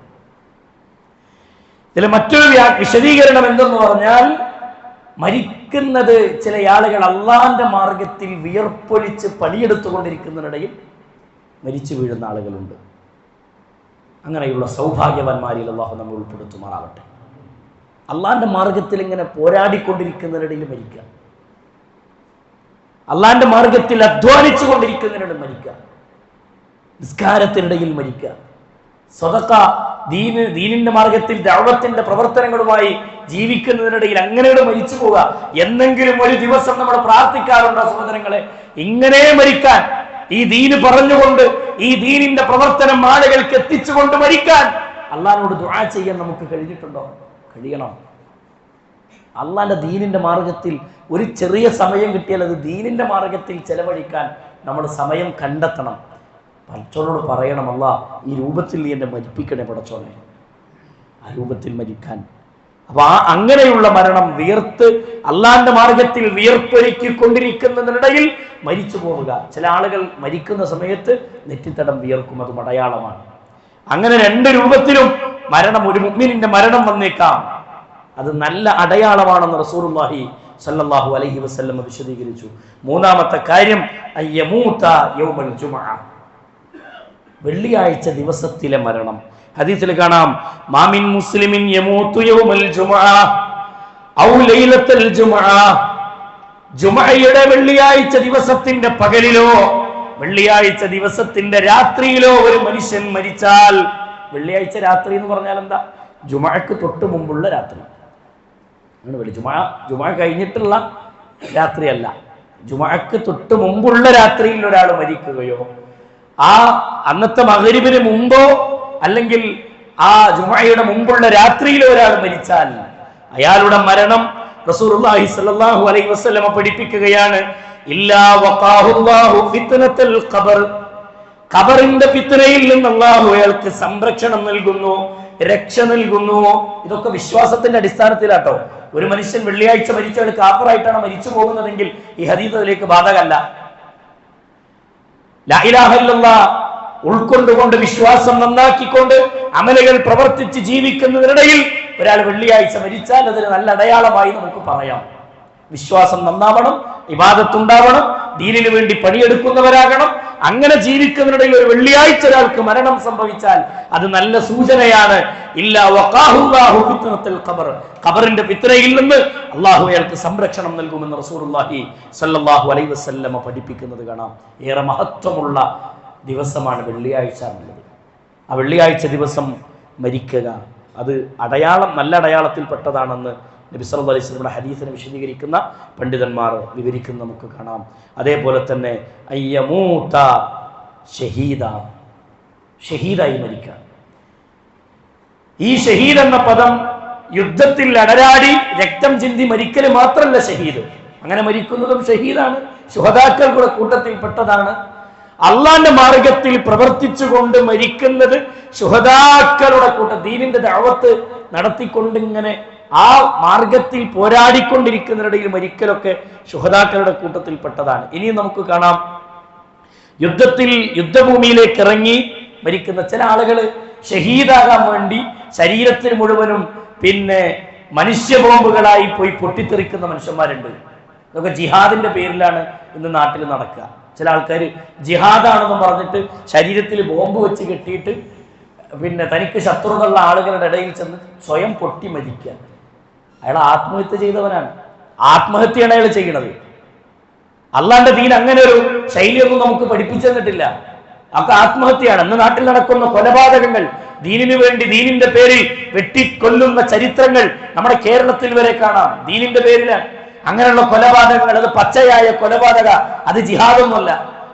ഇതിൽ മറ്റൊരു വിശദീകരണം എന്തെന്ന് പറഞ്ഞാൽ, മരിക്കുന്നത് ചില ആളുകൾ അള്ളാന്റെ മാർഗത്തിൽ വിയർപ്പൊലിച്ച് പണിയെടുത്തുകൊണ്ടിരിക്കുന്നതിനിടയിൽ മരിച്ചു വീഴുന്ന ആളുകളുണ്ട്. അങ്ങനെയുള്ള സൗഭാഗ്യവാന്മാരിൽ അള്ളാഹു നമ്മൾ ഉൾപ്പെടുത്തുമാറാവട്ടെ. അള്ളാന്റെ മാർഗത്തിൽ ഇങ്ങനെ പോരാടിക്കൊണ്ടിരിക്കുന്നതിനിടയിൽ മരിക്കുക, അള്ളാന്റെ മാർഗത്തിൽ അധ്വാനിച്ചു കൊണ്ടിരിക്കുന്നതിനിടയിൽ മരിക്കുക, നിസ്കാരത്തിനിടയിൽ മരിക്കുക, സദഖ ദീനിന്റെ മാർഗത്തിൽ ദഅവത്തിന്റെ പ്രവർത്തനങ്ങളുമായി ജീവിക്കുന്നതിനിടയിൽ അങ്ങനെയാണ് മരിച്ചു പോവുക. എന്നെങ്കിലും ഒരു ദിവസം നമ്മൾ പ്രാർത്ഥിക്കാറുണ്ടോ സഹോദരങ്ങളെ, ഇങ്ങനെ മരിക്കാൻ, ഈ ദീന് പറഞ്ഞുകൊണ്ട് ഈ ദീനിന്റെ പ്രവർത്തനം ആളുകൾക്ക് എത്തിച്ചുകൊണ്ട് മരിക്കാൻ അള്ളാഹിനോട് ദുആ ചെയ്യാൻ നമുക്ക് കഴിഞ്ഞിട്ടുണ്ടോ? കഴിയണം. അള്ളാന്റെ ദീനിന്റെ മാർഗത്തിൽ ഒരു ചെറിയ സമയം കിട്ടിയാൽ അത് ദീനിന്റെ മാർഗത്തിൽ ചെലവഴിക്കാൻ നമ്മൾ സമയം കണ്ടെത്തണം. പടച്ചോനോട് പറയണം, അല്ലാ ഈ രൂപത്തിൽ നീ എന്നെ മരിപ്പിക്കണേ പടച്ചോനെ, ആ രൂപത്തിൽ മരിക്കാൻ. അപ്പൊ അങ്ങനെയുള്ള മരണം, വിയർത്ത് അള്ളാന്റെ മാർഗത്തിൽ വിയർപ്പൊരുക്കിക്കൊണ്ടിരിക്കുന്നതിനിടയിൽ മരിച്ചു പോവുക. ചില ആളുകൾ മരിക്കുന്ന സമയത്ത് നെറ്റിത്തടം വിയർക്കും, അത് അടയാളമാണ്. അങ്ങനെ രണ്ട് രൂപത്തിലും മരണം, ഒരു മുഅ്മിനിന്റെ മരണം വന്നേക്കാം, അത് നല്ല അടയാളമാണെന്ന് റസൂലുള്ളാഹി സല്ലല്ലാഹു അലൈഹി വസല്ലം വിശദീകരിച്ചു. മൂന്നാമത്തെ കാര്യം അയ്യമൂത യൗമൽ ജുമുഅ, വെള്ളിയാഴ്ച ദിവസത്തിലെ മരണം. ഹദീസിൽ കാണാം, മാമിൻ മുസ്ലിമിൻ യമൂതു യൗമൽ ജുമുഅ ഔ ലൈലത്തുൽ ജുമുഅ, ജുമുഅയുടെ വെള്ളിയാഴ്ച ദിവസത്തിന്റെ പകലിലോ വെള്ളിയാഴ്ച ദിവസത്തിന്റെ രാത്രിയിലോ ഒരു മനുഷ്യൻ മരിച്ചാൽ, വെള്ളിയാഴ്ച രാത്രി എന്ന് പറഞ്ഞാൽ എന്താ? ജുമുഅക്ക് തൊട്ട് മുമ്പുള്ള രാത്രി. ജുമുഅ കഴിഞ്ഞിട്ടുള്ള രാത്രിയല്ല, ജുമുഅക്ക് തൊട്ട് മുമ്പുള്ള രാത്രിയിൽ ഒരാൾ മരിക്കുകയോ ആ അന്നത്തെ മഗ്‌രിബിന് മുമ്പോ അല്ലെങ്കിൽ ആ ജുമുഅയുടെ മുമ്പുള്ള രാത്രിയിൽ ഒരാൾ മരിച്ചാൽ അയാളുടെ മരണം റസൂലുള്ളാഹി സ്വല്ലല്ലാഹു അലൈഹി വസല്ലം പഠിപ്പിക്കുകയാണ്, ഇല്ലാ വഖാഹുല്ലാഹു ഫിത്നത്തുൽ ഖബർ, ഖബറിന്റെ ഫിത്നയിൽ നിന്ന് അല്ലാഹു അയാൾക്ക് സംരക്ഷണം നൽകുന്നു, രക്ഷ നൽകുന്നു. ഇതൊക്കെ വിശ്വാസത്തിന്റെ അടിസ്ഥാനത്തിലാട്ടോ. ഒരു മനുഷ്യൻ വെള്ളിയാഴ്ച മരിച്ചയാൾ കാഫിറായിട്ടാണ് മരിച്ചു പോകുന്നതെങ്കിൽ ഈ ഹദീസ് അതിലേക്ക് ബാധകമല്ല. ലാ ഇലാഹ ഇല്ലല്ലാഹ് ഉൾക്കൊണ്ടുകൊണ്ട് വിശ്വാസം നന്നാക്കിക്കൊണ്ട് അമലുകൾ പ്രവർത്തിച്ച് ജീവിക്കുന്നതിനിടയിൽ ഒരാൾ വെള്ളിയാഴ്ച മരിച്ചാൽ അതൊരു നല്ല അടയാളമായി നമുക്ക് പറയാം. വിശ്വാസം നന്നാവണം, ഇബാദത്തുണ്ടാവണം, ദീനിനു വേണ്ടി പണിയെടുക്കുന്നവരാകണം. അങ്ങനെ ജീവിക്കുന്നതിനിടയിൽ ഒരു വെള്ളിയാഴ്ച ഒരാൾക്ക് മരണം സംഭവിച്ചാൽ അത് നല്ല സൂചനയാണ്. ഇല്ലാ വഖാഹുല്ലാഹു ഫിത്നത്തുൽ ഖബർ, ഖബറിന്റെ ഫിത്നയിൽ നിന്ന് അല്ലാഹു അയാൾക്ക് സംരക്ഷണം നൽകുമെന്ന് റസൂലുള്ളാഹി സ്വല്ലല്ലാഹു അലൈഹി വസല്ലം പഠിപ്പിക്കുന്നത് കാണാം. ഏറെ മഹത്വമുള്ള ദിവസമാണ് വെള്ളിയാഴ്ച എന്നുള്ളത്. ആ വെള്ളിയാഴ്ച ദിവസം മരിക്കുക അത് അടയാളം, നല്ല അടയാളത്തിൽപ്പെട്ടതാണെന്ന് നബി സല്ലല്ലാഹു അലൈഹി വസല്ലം ഹദീസിനെ വിശദീകരിക്കുന്ന പണ്ഡിതന്മാർ വിവരിക്കുന്ന നമുക്ക് കാണാം. അതേപോലെ തന്നെ അയ്യമൂത ഷഹീദ, ഷഹീദായി മരിക്കുക. ഈ ഷഹീദ് എന്ന പദം യുദ്ധത്തിൽ അടരാടി രക്തം ചിന്തി മരിക്കൽ മാത്രമല്ല ഷഹീദ്, അങ്ങനെ മരിക്കുന്നതും ഷഹീദാണ്, ശുഹദാക്കളുടെ കൂട്ടത്തിൽപ്പെട്ടതാണ്. അള്ളാന്റെ മാർഗത്തിൽ പ്രവർത്തിച്ചുകൊണ്ട് മരിക്കുന്നത് ശുഹദാക്കളുടെ കൂട്ടം, ദീനിന്റെ ദഅവത്ത് നടത്തിക്കൊണ്ടിങ്ങനെ ആ മാർഗത്തിൽ പോരാടിക്കൊണ്ടിരിക്കുന്നതിനിടയിൽ മരിക്കലൊക്കെ ശുഹദാക്കളുടെ കൂട്ടത്തിൽപ്പെട്ടതാണ്. ഇനിയും നമുക്ക് കാണാം, യുദ്ധഭൂമിയിലേക്ക് ഇറങ്ങി മരിക്കുന്ന ചില ആളുകൾ ഷഹീദാകാൻ വേണ്ടി ശരീരത്തിന് മുഴുവനും മനുഷ്യ ബോംബുകളായി പോയി പൊട്ടിത്തെറിക്കുന്ന മനുഷ്യന്മാരുണ്ട്. ഇതൊക്കെ ജിഹാദിന്റെ പേരിലാണ് ഇന്ന് നാട്ടിൽ നടക്കുക. ചില ആൾക്കാർ ജിഹാദാണെന്ന് പറഞ്ഞിട്ട് ശരീരത്തിൽ ബോംബ് വെച്ച് കെട്ടിയിട്ട് തനിക്ക് ശത്രുതയുള്ള ആളുകളുടെ ഇടയിൽ ചെന്ന് സ്വയം പൊട്ടി മരിക്കുക. അയാൾ ആത്മഹത്യ ചെയ്തവനാണ്, ആത്മഹത്യയാണ് അയാൾ ചെയ്യണത്. അള്ളാന്റെ ദീൻ അങ്ങനെ ഒരു ശൈലിയൊന്നും നമുക്ക് പഠിപ്പിച്ചു തന്നിട്ടില്ല. ഒക്കെ ആത്മഹത്യയാണ്. ഇന്ന് നാട്ടിൽ നടക്കുന്ന കൊലപാതകങ്ങൾ, ദീനിനു വേണ്ടി ദീനിന്റെ പേരിൽ വെട്ടിക്കൊല്ലുന്ന ചരിത്രങ്ങൾ നമ്മുടെ കേരളത്തിൽ വരെ കാണാം. ദീനിന്റെ പേരിലാണ് അങ്ങനെയുള്ള കൊലപാതകങ്ങൾ. അത് പച്ചയായ കൊലപാതക, അത് ജിഹാദൊന്നുമല്ല.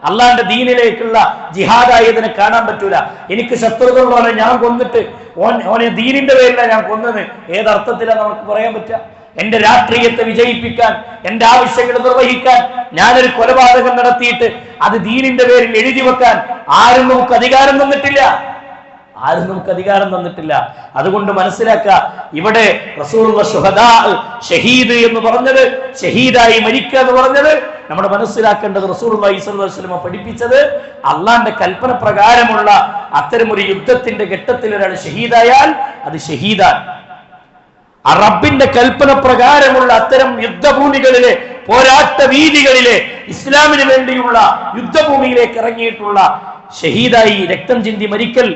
അള്ളാന്റെ ദീനിലേക്കുള്ള ജിഹാദായി ഇതിനെ കാണാൻ പറ്റൂല. എനിക്ക് ശത്രുക്കളോടെ ഞാൻ കൊന്നിട്ട് ഓനെ ദീനിന്റെ പേരിലാണ് ഞാൻ കൊന്നത്, ഏതർത്ഥത്തിലാണ് നമുക്ക് പറയാൻ പറ്റുക? എന്റെ രാഷ്ട്രീയത്തെ വിജയിപ്പിക്കാൻ, എന്റെ ആവശ്യങ്ങൾ നിർവഹിക്കാൻ ഞാനൊരു കൊലപാതകം നടത്തിയിട്ട് അത് ദീനിന്റെ പേരിൽ എഴുതി വെക്കാൻ ആരും നമുക്ക് അധികാരം തന്നിട്ടില്ല. അതുകൊണ്ട് മനസ്സിലാക്കുക, ഇവിടെ റസൂലുള്ള ശുഹദാ, ഷഹീദ് എന്ന് പറഞ്ഞത്, ഷഹീദായി മരിക്കുക എന്ന് പറഞ്ഞത് നമ്മൾ മനസ്സിലാക്കേണ്ടത് റസൂലുള്ളാഹി സ്വല്ലല്ലാഹു അലൈഹി വസല്ലം പഠിപ്പിച്ചത് അള്ളാന്റെ കൽപ്പന പ്രകാരമുള്ള അത്തരമൊരു യുദ്ധത്തിന്റെ ഘട്ടത്തിൽ ഒരാൾ ഷഹീദായാൽ അത് ഷഹീദാണ്. റബ്ബിന്റെ കൽപ്പന പ്രകാരമുള്ള അത്തരം യുദ്ധഭൂമികളിലെ, പോരാട്ട വീതികളിലെ, ഇസ്ലാമിന് വേണ്ടിയുള്ള യുദ്ധഭൂമിയിലേക്ക് ഇറങ്ങിയിട്ടുള്ള ഷഹീദായി രക്തം ചിന്തി മരിക്കൽ,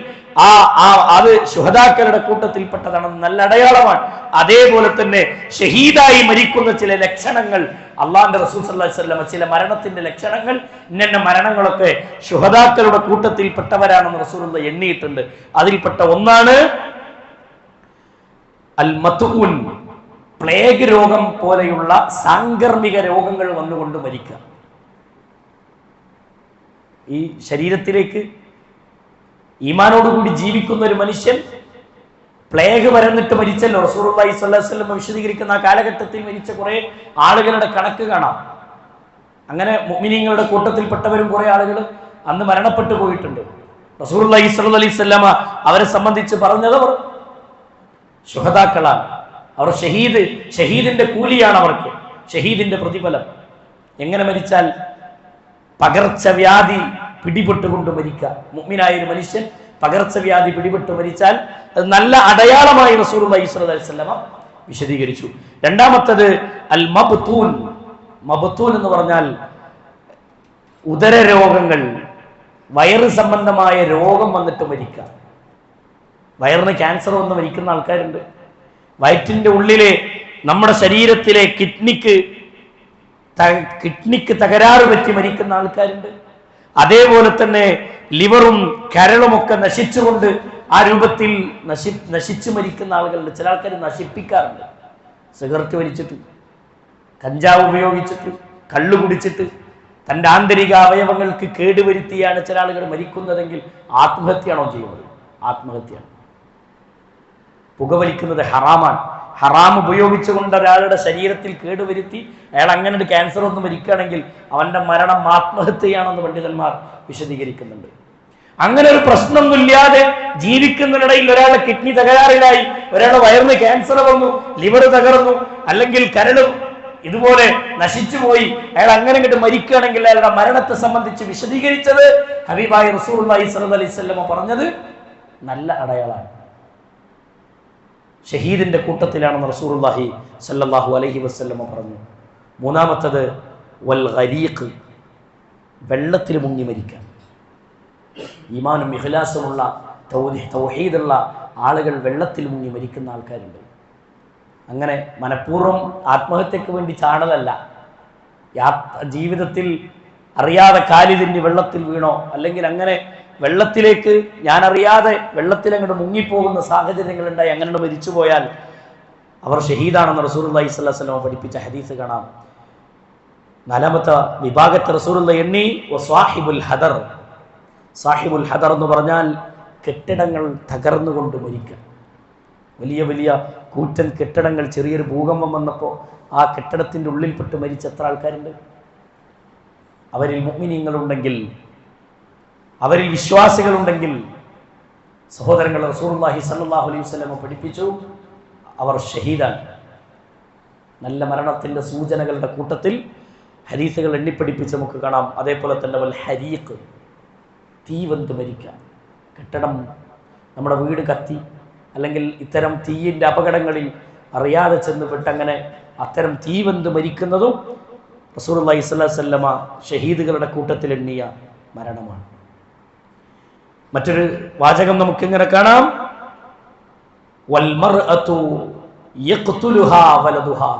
അത് ശുഹദാക്കളുടെ കൂട്ടത്തിൽപ്പെട്ടതാണെന്ന് നല്ല അടയാളമാണ്. അതേപോലെ തന്നെ ഷഹീദായി മരിക്കുന്ന ചില ലക്ഷണങ്ങൾ അള്ളാന്റെ റസൂൽ സല്ലല്ലാഹു അലൈഹി വസല്ലം, ചില മരണത്തിന്റെ ലക്ഷണങ്ങൾ, ഇന്ന മരണങ്ങളൊക്കെ ശുഹദാക്കളുടെ കൂട്ടത്തിൽപ്പെട്ടവരാണെന്ന് റസൂലുള്ളാഹി എണ്ണിയിട്ടുണ്ട്. അതിൽപ്പെട്ട ഒന്നാണ് അൽ മത്ഊൻ, പ്ലേഗ് രോഗം പോലെയുള്ള സാംക്രമിക രോഗങ്ങൾ വന്നുകൊണ്ട് മരിക്കുക. ഈ ശരീരത്തിലേക്ക് ഈമാനോടുകൂടി ജീവിക്കുന്ന ഒരു മനുഷ്യൻ പ്ലേഗ് പരന്നിട്ട് മരിച്ചല്ലോ. റസൂലുള്ളാഹി സ്വല്ലല്ലാഹു അലൈഹി വസല്ലം വിശദീകരിക്കുന്ന ആ കാലഘട്ടത്തിൽ മരിച്ച കുറെ ആളുകളുടെ കണക്ക് കാണാം. അങ്ങനെ മുഅ്മിനീങ്ങളുടെ കൂട്ടത്തിൽപ്പെട്ടവരും കുറെ ആളുകൾ അന്ന് മരണപ്പെട്ടു പോയിട്ടുണ്ട്. റസൂലുള്ളാഹി സ്വല്ലല്ലാഹു അലൈഹി വസല്ലം അവരെ സംബന്ധിച്ച് പറഞ്ഞത് അവർ ശുഹദാക്കളാണ്. അവർ ഷഹീദിന്റെ കൂലിയാണ് അവർക്ക്, ഷഹീദിന്റെ പ്രതിഫലം. എങ്ങനെ മരിച്ചാൽ? പകർച്ചവ്യാധി പിടിപെട്ടുകൊണ്ട് മരിക്കുക. മുഅ്മിനായ ഒരു മനുഷ്യൻ പകർച്ചവ്യാധി പിടിപെട്ട് മരിച്ചാൽ അത് നല്ല അടയാളമായി റസൂലുള്ളാഹി സ്വല്ലല്ലാഹു അലൈഹി വസല്ലം വിശദീകരിച്ചു. രണ്ടാമത്തത് അൽ മബ്തൂൻ. മബ്തൂൻ എന്ന് പറഞ്ഞാൽ ഉദര രോഗങ്ങൾ, വയറ് സംബന്ധമായ രോഗം വന്നിട്ട് മരിക്കുക. വയറിന് ക്യാൻസർ വന്ന് മരിക്കുന്ന ആൾക്കാരുണ്ട്. വയറ്റിന്റെ ഉള്ളിലെ നമ്മുടെ ശരീരത്തിലെ കിഡ്നിക്ക് തകരാറ് പറ്റി മരിക്കുന്ന ആൾക്കാരുണ്ട്. അതേപോലെ തന്നെ ലിവറും കരളുമൊക്കെ നശിച്ചുകൊണ്ട് ആ രൂപത്തിൽ നശിച്ചു മരിക്കുന്ന ആളുകളുണ്ട്. ചില ആൾക്കാർ നശിപ്പിക്കാറുണ്ട്. സിഗരറ്റ് വലിച്ചിട്ട്, കഞ്ചാവ് ഉപയോഗിച്ചിട്ട്, കള്ളു കുടിച്ചിട്ട്, തൻ്റെ ആന്തരിക അവയവങ്ങൾക്ക് കേടുവരുത്തിയാണ് ചില ആളുകൾ മരിക്കുന്നതെങ്കിൽ ആത്മഹത്യയാണോ ചെയ്യുന്നത്? ആത്മഹത്യയാണ്. പുകവലിക്കുന്നത് ഹറാമാണ്. ഹറാം ഉപയോഗിച്ചുകൊണ്ട് ഒരാളുടെ ശരീരത്തിൽ കേടുവരുത്തി അയാൾ അങ്ങനെ ഒരു ക്യാൻസർ ഒന്ന് മരിക്കുകയാണെങ്കിൽ അവന്റെ മരണം ആത്മഹത്യയാണെന്ന് പണ്ഡിതന്മാർ വിശദീകരിക്കുന്നുണ്ട്. അങ്ങനെ ഒരു പ്രശ്നമൊന്നുമില്ലാതെ ജീവിക്കുന്നതിനിടയിൽ ഒരാളുടെ കിഡ്നി തകരാറിലായി, ഒരാളുടെ വയറിന് ക്യാൻസർ വന്നു, ലിവർ തകർന്നു, അല്ലെങ്കിൽ കരളും ഇതുപോലെ നശിച്ചുപോയി, അയാൾ അങ്ങനെ ഇങ്ങോട്ട് മരിക്കുകയാണെങ്കിൽ അയാളുടെ മരണത്തെ സംബന്ധിച്ച് വിശദീകരിച്ചത് ഹബീബായ റസൂലുള്ളാഹി സ്വല്ലല്ലാഹു അലൈഹി വസല്ലം പറഞ്ഞത് നല്ല അടയാളമാണ്. ഷഹീദിന്റെ കൂട്ടത്തിലാണെന്ന് റസൂലുള്ളാഹി സ്വല്ലല്ലാഹു അലൈഹി വസല്ലം പറഞ്ഞു. മൂന്നാമത്തത് വൽ ഗരീഖ്, വെള്ളത്തിൽ മുങ്ങി മരിക്കുക. ഈമാനും ഇഖ്ലാസുമുള്ള തൗഹീദുള്ള ആളുകൾ വെള്ളത്തിൽ മുങ്ങി മരിക്കുന്ന ആൾക്കാരുണ്ട്. അങ്ങനെ മനഃപൂർവ്വം ആത്മഹത്യക്ക് വേണ്ടി ചാടലല്ല, ജീവിതത്തിൽ അറിയാതെ കാലി തിന്നി വെള്ളത്തിൽ വീണോ, അല്ലെങ്കിൽ അങ്ങനെ വെള്ളത്തിലേക്ക് ഞാൻ അറിയാതെ വെള്ളത്തിൽ അങ്ങോട്ട് മുങ്ങിപ്പോകുന്ന സാഹചര്യങ്ങൾ ഉണ്ടായി അങ്ങനെ മരിച്ചുപോയാൽ അവർ ഷഹീദാണെന്ന് റസൂലുള്ളാഹി സ്വല്ലല്ലാഹു അലൈഹി വസല്ലം പഠിപ്പിച്ച ഹദീസ് കാണാം. നാലാമത്തെ വിഭാഗത്തെ റസൂലുള്ളാഹി എണ്ണി സാഹിബുൽ ഹദർ. സാഹിബുൽ ഹദർ എന്ന് പറഞ്ഞാൽ കെട്ടിടങ്ങൾ തകർന്നുകൊണ്ട് മരിക്കുക. വലിയ വലിയ കൂറ്റൻ കെട്ടിടങ്ങൾ, ചെറിയൊരു ഭൂകമ്പം വന്നപ്പോൾ ആ കെട്ടിടത്തിൻ്റെ ഉള്ളിൽപ്പെട്ട് മരിച്ച എത്ര ആൾക്കാരുണ്ട്? അവരിൽ മുഅ്മിനീങ്ങളുണ്ടെങ്കിൽ, അവരിൽ വിശ്വാസികളുണ്ടെങ്കിൽ, സഹോദരങ്ങൾ, റസൂലുള്ളാഹി സ്വല്ലല്ലാഹു അലൈഹി വസല്ലം പഠിപ്പിച്ചു അവർ ഷഹീദാണ്. നല്ല മരണത്തിൻ്റെ സൂചനകളുടെ കൂട്ടത്തിൽ ഹദീസുകൾ എണ്ണിപ്പഠിപ്പിച്ച് നമുക്ക് കാണാം. അതേപോലെ തന്നെ വൽ ഹരീഖ്, തീ വെന്ത് മരിക്കുക. കെട്ടിടം, നമ്മുടെ വീട് കത്തി, അല്ലെങ്കിൽ ഇത്തരം തീയിൻ്റെ അപകടങ്ങളിൽ അറിയാതെ ചെന്ന് പെട്ടങ്ങനെ അത്തരം തീ വെന്ത് മരിക്കുന്നതും റസൂലുള്ളാഹി സ്വല്ലല്ലാഹു അലൈഹി വസല്ലം ഷഹീദുകളുടെ കൂട്ടത്തിൽ എണ്ണിയ മരണമാണ്. മറ്റൊരു വാചകം നമുക്കിങ്ങനെ കാണാം, വൽമർഅതു യഖ്തുലുഹാ വലദുഹാ.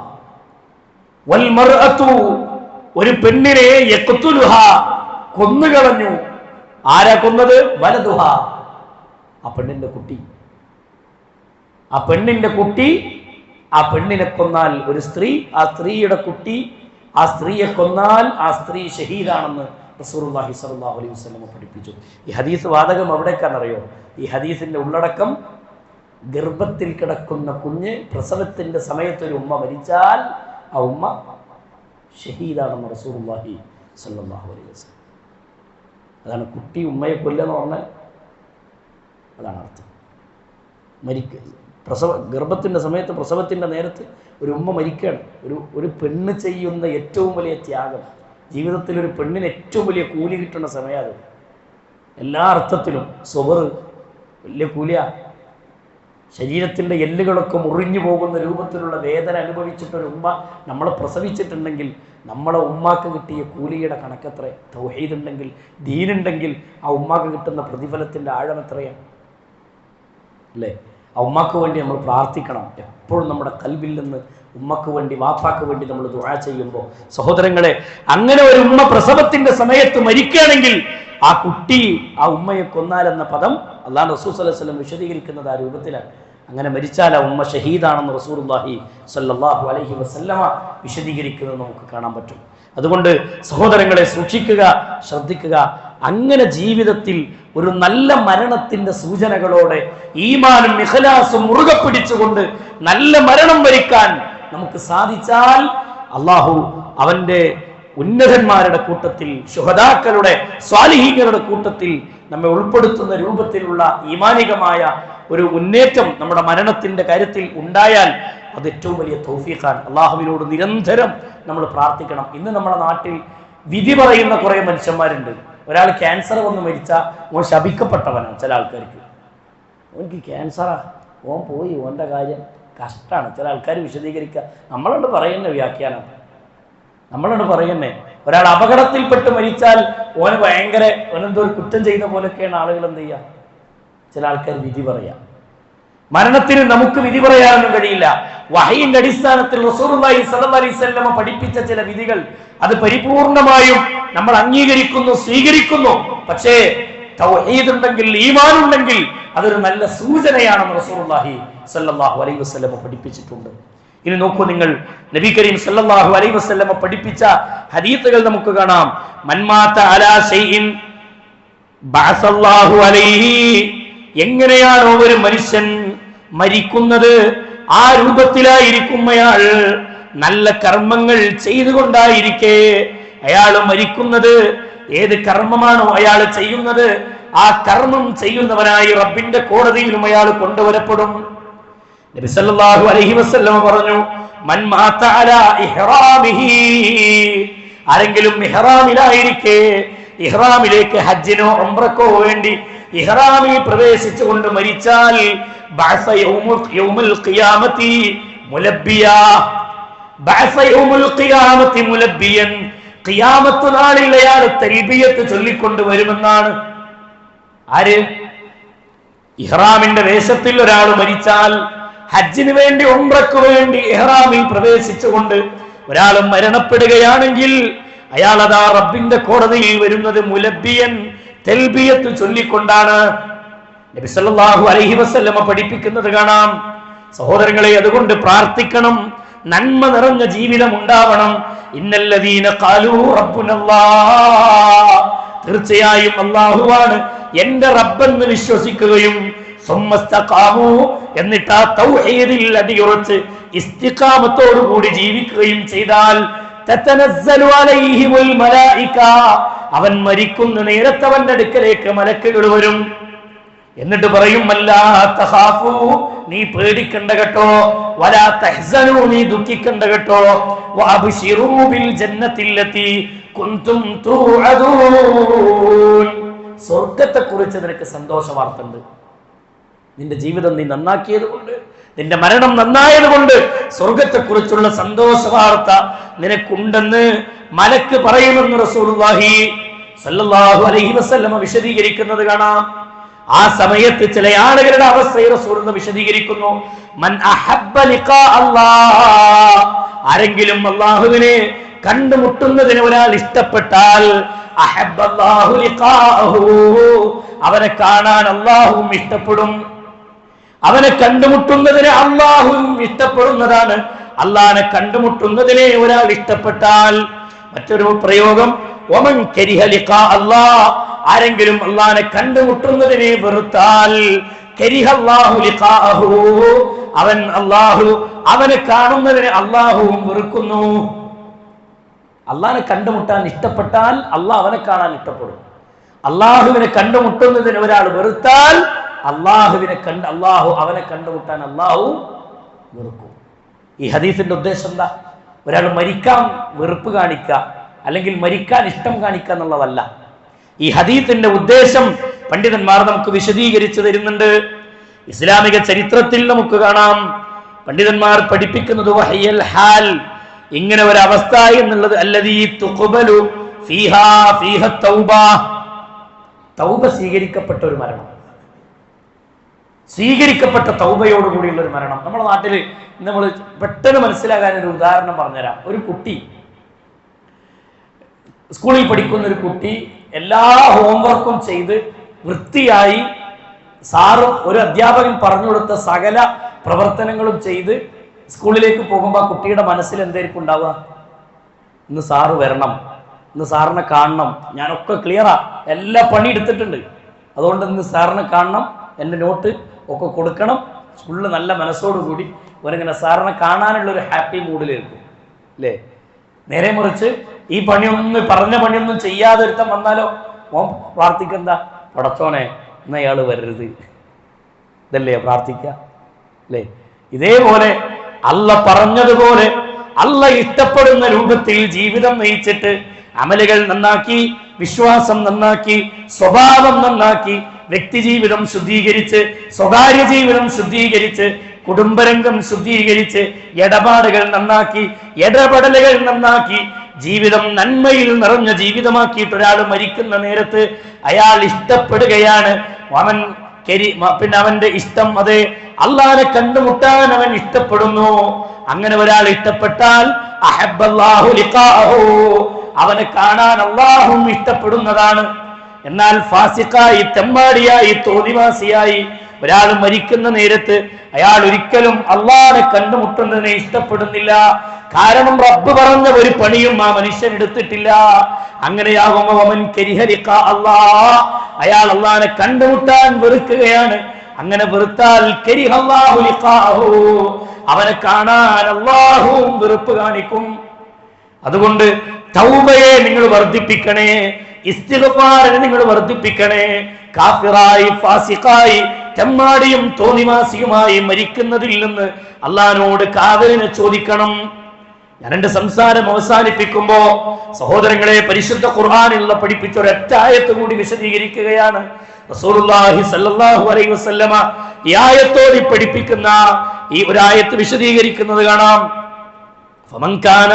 വൽമർഅതു, ഒരു പെണ്ണിനെ യഖ്തുലുഹാ, കൊന്നുകളഞ്ഞു, ആരാ കൊന്നത്? വലതുഹ, ആ പെണ്ണിന്റെ കുട്ടി. ആ പെണ്ണിന്റെ കുട്ടി, ആ പെണ്ണിനെ കൊന്നാൽ ഒരു സ്ത്രീ, ആ സ്ത്രീയുടെ കുട്ടി, ആ സ്ത്രീയെ കൊന്നാൽ ആ സ്ത്രീ ഷഹീദാണെന്ന് റസൂലുള്ളാഹി സ്വല്ലല്ലാഹു അലൈഹി വസല്ലം പഠിപ്പിച്ചു. ഈ ഹദീസ് വാദകം എവിടേക്കാണെന്നറിയോ? ഈ ഹദീസിന്റെ ഉള്ളടക്കം ഗർഭത്തിൽ കിടക്കുന്ന കുഞ്ഞ് പ്രസവത്തിന്റെ സമയത്ത് ഒരു ഉമ്മ മരിച്ചാൽ ആ ഉമ്മ ഷഹീദാണെന്ന് റസൂലുള്ളാഹി സ്വല്ലല്ലാഹു അലൈഹി വസല്ലം. അതാണ് കുട്ടി ഉമ്മയെ കൊല്ലുന്ന പറഞ്ഞാൽ അതാണ് അർത്ഥം. ഗർഭത്തിന്റെ സമയത്ത്, പ്രസവത്തിന്റെ നേരത്ത് ഒരു ഉമ്മ മരിക്കുകയാണ്. ഒരു പെണ്ണ് ചെയ്യുന്ന ഏറ്റവും വലിയ ത്യാഗം, ജീവിതത്തിൽ ഒരു പെണ്ണിന് ഏറ്റവും വലിയ കൂലി കിട്ടുന്ന സമയം അത്. എല്ലാ അർത്ഥത്തിലും സ്വബർ വലിയ കൂലിയ. ശരീരത്തിൻ്റെ എല്ലുകളൊക്കെ മുറിഞ്ഞു പോകുന്ന രൂപത്തിലുള്ള വേദന അനുഭവിച്ചിട്ടൊരു ഉമ്മ നമ്മളെ പ്രസവിച്ചിട്ടുണ്ടെങ്കിൽ നമ്മളെ ഉമ്മാക്ക് കിട്ടിയ കൂലിയുടെ കണക്കെത്ര? തൗഹീദ് ഉണ്ടെങ്കിൽ, ദീനുണ്ടെങ്കിൽ ആ ഉമ്മാക്ക് കിട്ടുന്ന പ്രതിഫലത്തിൻ്റെ ആഴം എത്രയാണ് അല്ലേ? ആ ഉമ്മാക്ക് വേണ്ടി നമ്മൾ പ്രാർത്ഥിക്കണം. എപ്പോഴും നമ്മുടെ കൽബിൽ നിന്ന് ഉമ്മക്ക് വേണ്ടി, വാപ്പാക്ക് വേണ്ടി നമ്മൾ ദുആ ചെയ്യുമ്പോൾ, സഹോദരങ്ങളെ, അങ്ങനെ ഒരു ഉമ്മ പ്രസവത്തിന്റെ സമയത്ത് മരിക്കുകയാണെങ്കിൽ ആ കുട്ടി ആ ഉമ്മയെ കൊന്നാലെന്ന പദം അല്ലാഹു റസൂൽ സ്വല്ലല്ലാഹു അലൈഹി വസല്ലം വിശദീകരിക്കുന്നത് ആ രൂപത്തിലാണ്. അങ്ങനെ മരിച്ചാൽ ആ ഉമ്മ ഷഹീദാണെന്ന് റസൂലുള്ളാഹി സ്വല്ലല്ലാഹു അലൈഹി വസല്ലമ വിശദീകരിക്കുന്നത് നമുക്ക് കാണാൻ പറ്റും. അതുകൊണ്ട് സഹോദരങ്ങളെ, സൂക്ഷിക്കുക, ശ്രദ്ധിക്കുക. അങ്ങനെ ജീവിതത്തിൽ ഒരു നല്ല മരണത്തിന്റെ സൂചനകളോടെ ഈമാനും ഇഖ്ലാസും മുറുകെ പിടിച്ചുകൊണ്ട് നല്ല മരണം വരിക്കാൻ നമുക്ക് സാധിച്ചാൽ അള്ളാഹു അവന്റെ ഉന്നതന്മാരുടെ കൂട്ടത്തിൽ, ശുഹദാക്കളുടെ, സ്വാലിഹീങ്ങളുടെ കൂട്ടത്തിൽ നമ്മെ ഉൾപ്പെടുത്തുന്ന രൂപത്തിലുള്ള ഈമാനികമായ ഒരു മുന്നേറ്റം നമ്മുടെ മരണത്തിന്റെ കാര്യത്തിൽ ഉണ്ടായാൽ അത് ഏറ്റവും വലിയ തൗഫീഖാണ്. അള്ളാഹുവിനോട് നിരന്തരം നമ്മൾ പ്രാർത്ഥിക്കണം. ഇന്ന് നമ്മുടെ നാട്ടിൽ വിധി പറയുന്ന കുറെ മനുഷ്യന്മാരുണ്ട്. ഒരാൾ ക്യാൻസർ വന്ന് മരിച്ചാൽ ഓൻ ശപിക്കപ്പെട്ടവനാണ്. ചില ആൾക്കാർക്ക് ഓൻക്ക് ക്യാൻസറാ, ഓൻ പോയി, ഓൻ്റെ കാര്യം കഷ്ടമാണ്. ചില ആൾക്കാർ വിശദീകരിക്കുക. നമ്മളോട് പറയുന്ന വ്യാഖ്യാനം, നമ്മളോട് പറയുന്നേ. ഒരാൾ അപകടത്തിൽപ്പെട്ട് മരിച്ചാൽ ഓന് ഭയങ്കര, ഓനെന്തോ ഒരു കുറ്റം ചെയ്യുന്ന പോലൊക്കെയാണ് ആളുകൾ എന്ത് ചെയ്യുക, ചില ആൾക്കാർ വിധി പറയാം. മരണത്തിന് നമുക്ക് വിധി പറയാനൊന്നും കഴിയില്ല. വഹയിന്റെ അടിസ്ഥാനത്തിൽ റസൂലുള്ളാഹി സ്വല്ലല്ലാഹു അലൈഹി വസല്ലം പഠിപ്പിച്ച ചില വിധികൾ അത് പരിപൂർണമായും നമ്മൾ അംഗീകരിക്കുന്നു, സ്വീകരിക്കുന്നു. പക്ഷേ തൗഹീദ് ഉണ്ടെങ്കിൽ, ഈമാൻ ഉണ്ടെങ്കിൽ അതൊരു നല്ല സൂചനയാണെന്ന് റസൂലുള്ളാഹി സ്വല്ലല്ലാഹു അലൈഹി വസല്ലം പഠിപ്പിച്ചിട്ടുണ്ട്. ഇനി നോക്കൂ നിങ്ങൾ, നബി കരീം സല്ലല്ലാഹു അലൈഹി വസല്ലം പഠിപ്പിച്ച ഹദീസുകൾ നമുക്ക് കാണാം. മൻമാത അലാ ശൈഇൻ ബഅസല്ലാഹു അലൈഹി, എങ്ങനെയാണോ ഒരു മനുഷ്യൻ മരിക്കുന്നത് ആ രൂപത്തിലായിരിക്കും അയാൾ. നല്ല കർമ്മങ്ങൾ ചെയ്തുകൊണ്ടായിരിക്കെ അയാൾ മരിക്കുന്നത്. ഏത് കർമ്മമാണോ അയാൾ ചെയ്യുന്നത് ആ കർമ്മം ചെയ്യുന്നവനായി റബ്ബിന്റെ കോടതിയിലും അയാൾ കൊണ്ടുവരപ്പെടും. നബി സല്ലല്ലാഹു അലൈഹി വസല്ലം പറഞ്ഞു, മൻ മാത അലാ ഇഹ്റാമിഹി, ആരെങ്കിലും ഇഹ്റാമിലായിരിക്കെ, ഇഹ്റാമിലേക്ക് ഹജ്ജിനോ ഉംറക്കോ വേണ്ടി ഇഹ്റാമിൽ പ്രവേശിച്ചുകൊണ്ട് മരിച്ചാൽ ബഅസ യൗമുൽ ഖിയാമത്തി മുലബ്ബിയാ, ബഅസ യൗമുൽ ഖിയാമത്തി മുലബ്ബിയൻ, ഖിയാമത്ത് നാളിൽ അയാൾ തൽബിയത്ത് ചൊല്ലിക്കൊണ്ട് വരുമെന്നാണ്. ആര്? ഇഹ്റാമിന്റെ വേഷത്തിൽ ഒരാൾ മരിച്ചാൽ, ഹജ്ജിന് വേണ്ടി ഉംറക്ക് വേണ്ടി ഇഹ്റാമിൽ പ്രവേശിച്ചുകൊണ്ട് ഒരാൾ മരണപ്പെടുകയാണെങ്കിൽ അയാൾ അതാ റബ്ബിന്റെ കോടതിയിൽ വരുന്നത് മുലബ്ബിയൻ, തൽബിയത്ത് ചൊല്ലിക്കൊണ്ടാണ്. നബി സല്ലല്ലാഹു അലൈഹി വസല്ലമ പഠിപ്പിക്കുന്നത് കാണാം. സഹോദരങ്ങളെ, അതുകൊണ്ട് പ്രാർത്ഥിക്കണം, നന്മ നിറഞ്ഞ ജീവിതം ഉണ്ടാവണം. ഇന്നല്ലദീന ഖാലൂ റബ്ബുനല്ലാഹ്, തീർച്ചയായും അല്ലാഹുവാണ് എന്റെ റബ്ബെന്ന് വിശ്വസിക്കുകയും സുമ്മസ്തഖാമു, എന്നിട്ട് ആ തൗഹീദിൽ അടിയുറച്ച് ഇസ്തിഖാമത്തോടുകൂടി ജീവിക്കുകയും ചെയ്താൽ തതനസ്സലു അലൈഹിമുൽ മലായിക, അവൻ മരിക്കുന്ന നേരത്തെ അവന്റെ അടുക്കലേക്ക് മലക്കുകൾ വരും. എന്നിട്ട് പറയും, അല്ലാ തഖാഫു, നീ പേടിക്കണ്ട കേട്ടോ, വലാ തഹ്സനു, നീ ദുഃഖിക്കണ്ട കേട്ടോ, വഅബ്ശിറൂ ബിൽ ജന്നത്തില്ലതി കുൻതും തുഅദൂൻ, സ്വർഗ്ഗത്തെക്കുറിച്ച് നിനക്ക് സന്തോഷ വാർത്തയുണ്ട്. നിന്റെ ജീവിതം നീ നന്നാക്കിയത് കൊണ്ട്, നിന്റെ മരണം നന്നായത് കൊണ്ട് സ്വർഗത്തെക്കുറിച്ചുള്ള സന്തോഷ വാർത്ത നിനക്കുണ്ടെന്ന് മലക്ക് പറയുമെന്ന് റസൂലുള്ളാഹി സല്ലല്ലാഹു അലൈഹി വസല്ലം വിശദീകരിക്കുന്നത് കാണാം. ആ സമയത്ത് ചില ആളുകളുടെ അവസ്ഥയെ റസൂൽ വിശദീകരിക്കുന്നു. മൻ അഹബ്ബ ലിഖാ അല്ലാഹ്, ആരെങ്കിലും അല്ലാഹുവിനെ കണ്ടുമുട്ടുന്നതിന് ഒരാൾ ഇഷ്ടപ്പെട്ടാൽ അഹബ്ബല്ലാഹു ലിഖാഅഹു, അവനെ കാണാൻ അല്ലാഹുവും ഇഷ്ടപ്പെടും. അവനെ കണ്ടുമുട്ടുന്നതിന് അല്ലാഹുവും ഇഷ്ടപ്പെടുന്നതാണ്. അല്ലാഹനെ കണ്ടുമുട്ടുന്നതിനെ ഒരാൾ ഇഷ്ടപ്പെട്ടാൽ, മറ്റൊരു പ്രയോഗം വമൻ കരിഹ ലിഖാ അല്ലാഹ്, ആരെങ്കിലും അല്ലാഹനെ കണ്ടുമുട്ടുന്നതിനെ വെറുത്താൽ കരിഹ അല്ലാഹു ലിഖാഅഹു, അവനെ കാണുന്നതിനെ അല്ലാഹുവും വെറുക്കുന്നു. അല്ലാഹനെ കണ്ടുമുട്ടാൻ ഇഷ്ടപ്പെട്ടാൽ അല്ലാഹ് അവനെ കാണാൻ ഇഷ്ടപ്പെടും. അല്ലാഹുവിനെ കണ്ടുമുട്ടുന്നതിന് ഒരാൾ വെറുത്താൽ അല്ലാഹു അവനെ കണ്ടുമുട്ടാൻ അല്ലാഹു വെറുക്കും. ഈ ഹദീസിന്റെ ഉദ്ദേശം എന്താ? ഒരാൾ മരിക്കാൻ വെറുപ്പ് കാണിക്കുക അല്ലെങ്കിൽ മരിക്കാൻ ഇഷ്ടം കാണിക്കുക എന്നുള്ളതല്ല. ഈ ഹദീസിന്റെ ഉദ്ദേശം പണ്ഡിതന്മാർ നമുക്ക് വിശദീകരിച്ചു തരുന്നുണ്ട്. ഇസ്ലാമിക ചരിത്രത്തിൽ നമുക്ക് കാണാം, പണ്ഡിതന്മാർ പഠിപ്പിക്കുന്നത് വഹയ്യൽ ഹാൽ, ഇങ്ങനെ ഒരു അവസ്ഥ എന്നുള്ളത് അല്ലദീ തുഖ്ബലു ഫീഹാ തൗബ, തൗബ സ്വീകരിക്കപ്പെട്ട ഒരു മരണം, സ്വീകരിക്കപ്പെട്ട തൗബയോടുകൂടിയുള്ള ഒരു മരണം. നമ്മുടെ നാട്ടിൽ നമ്മൾ പെട്ടെന്ന് മനസ്സിലാകാൻ ഒരു ഉദാഹരണം പറഞ്ഞുതരാം. ഒരു കുട്ടി, സ്കൂളിൽ പഠിക്കുന്ന ഒരു കുട്ടി എല്ലാ ഹോംവർക്കും ചെയ്ത് വൃത്തിയായി സാറും ഒരു അധ്യാപകൻ പറഞ്ഞു കൊടുത്ത സകല പ്രവർത്തനങ്ങളും ചെയ്ത് സ്കൂളിലേക്ക് പോകുമ്പോൾ ആ കുട്ടിയുടെ മനസ്സിൽ എന്തായിരിക്കും ഉണ്ടാവുക? ഇന്ന് സാറ് വരണം, ഇന്ന് സാറിനെ കാണണം, ഞാനൊക്കെ ക്ലിയറാ, എല്ലാ പണി എടുത്തിട്ടുണ്ട്, അതുകൊണ്ട് ഇന്ന് സാറിനെ കാണണം, എൻ്റെ നോട്ട് ഒക്കെ കൊടുക്കണം. സ്കൂളിൽ നല്ല മനസ്സോടുകൂടി ഒരിങ്ങനെ സാറിനെ കാണാനുള്ള ഒരു ഹാപ്പി മൂഡിലിരിക്കും അല്ലേ? നേരെ മറിച്ച് ഈ പറഞ്ഞ പണിയൊന്നും ചെയ്യാതെ ഒരുത്തം വന്നാലോ ഓൻ പ്രാർത്ഥിക്കെന്താ? പടച്ചോനെ ഇന്ന് അയാൾ വരരുത്, ഇതല്ലേ പ്രാർത്ഥിക്ക അല്ലേ? ഇതേപോലെ അല്ല പറഞ്ഞതുപോലെ അല്ല ഇഷ്ടപ്പെടുന്ന രൂപത്തിൽ ജീവിതം നയിച്ചിട്ട് അമലുകൾ നന്നാക്കി, വിശ്വാസം നന്നാക്കി, സ്വഭാവം നന്നാക്കി, വ്യക്തിജീവിതം ശുദ്ധീകരിച്ച്, സ്വകാര്യ ജീവിതം ശുദ്ധീകരിച്ച്, കുടുംബരംഗം ശുദ്ധീകരിച്ച്, ഇടപാടുകൾ നന്നാക്കി, ഇടപെടലുകൾ നന്നാക്കി, ജീവിതം നന്മയിൽ നിറഞ്ഞ ജീവിതമാക്കിയിട്ട് ഒരാൾ മരിക്കുന്ന നേരത്ത് അയാൾ ഇഷ്ടപ്പെടുകയാണ്. പിന്നെ അവന്റെ ഇഷ്ടം അതെ അല്ലാഹനെ കണ്ടുമുട്ടാൻ അവൻ ഇഷ്ടപ്പെടുന്നു. അങ്ങനെ ഒരാൾ ഇഷ്ടപ്പെട്ടാൽ അഹബ്ബല്ലാഹു ലിഖാഅഹു, അവനെ കാണാൻ അല്ലാഹുവും ഇഷ്ടപ്പെടുന്നതാണ്. എന്നാൽ ഫാസിഖായി, തെമ്മാടിയായി, തോന്നിവാസിയായി ഒരാൾ മരിക്കുന്ന നേരത്ത് അയാൾ ഒരിക്കലും അല്ലാഹനെ കണ്ടുമുട്ടുന്നതിനെ ഇഷ്ടപ്പെടുന്നില്ല. കാരണം റബ്ബ് പറഞ്ഞ ഒരു പണിയും ആ മനുഷ്യൻ എടുത്തിട്ടില്ല. അങ്ങനെയാകുമ്പോൾ അവൻ കരിഹ ലിഖാ അല്ലാഹ്, അയാൾ അല്ലാഹനെ കണ്ടുമുട്ടാൻ വെറുക്കുകയാണ്. അങ്ങനെ വെറുത്താൽ കരിഹ അല്ലാഹു ലിഖാഅഹു, അവനെ കാണാൻ അല്ലാഹുവും വെറുപ്പ് കാണിക്കും. അതുകൊണ്ട് തൗബയെ നിങ്ങൾ വർദ്ധിപ്പിക്കണേ, ഇസ്തിഗ്ഫാറിനെ നിങ്ങൾ വർദ്ധിപ്പിക്കണേ. കാഫിറായി, ഫാസിഖായി, തെമ്മാടിയും തോന്നിവാസിയുമായി മരിക്കുന്നതിൽ നിന്ന് അല്ലാഹുവിനോട് കാവലിനെ ചോദിക്കണം. ഞാൻ എന്റെ സംസാരം അവസാനിപ്പിക്കുമ്പോ സഹോദരങ്ങളെ, പരിശുദ്ധ ഖുർആനിലുള്ള പഠിപ്പിച്ച ഒരൊറ്റ ആയത്ത് കൂടി വിശദീകരിക്കുകയാണ്. റസൂലുള്ളാഹി സ്വല്ലല്ലാഹു അലൈഹി വസല്ലമ ഈ ആയത്തോട് പഠിപ്പിക്കുന്ന ഈ ഒരു ആയത്ത് വിശദീകരിക്കുന്നത് കാണാം. ഫമൻ കാന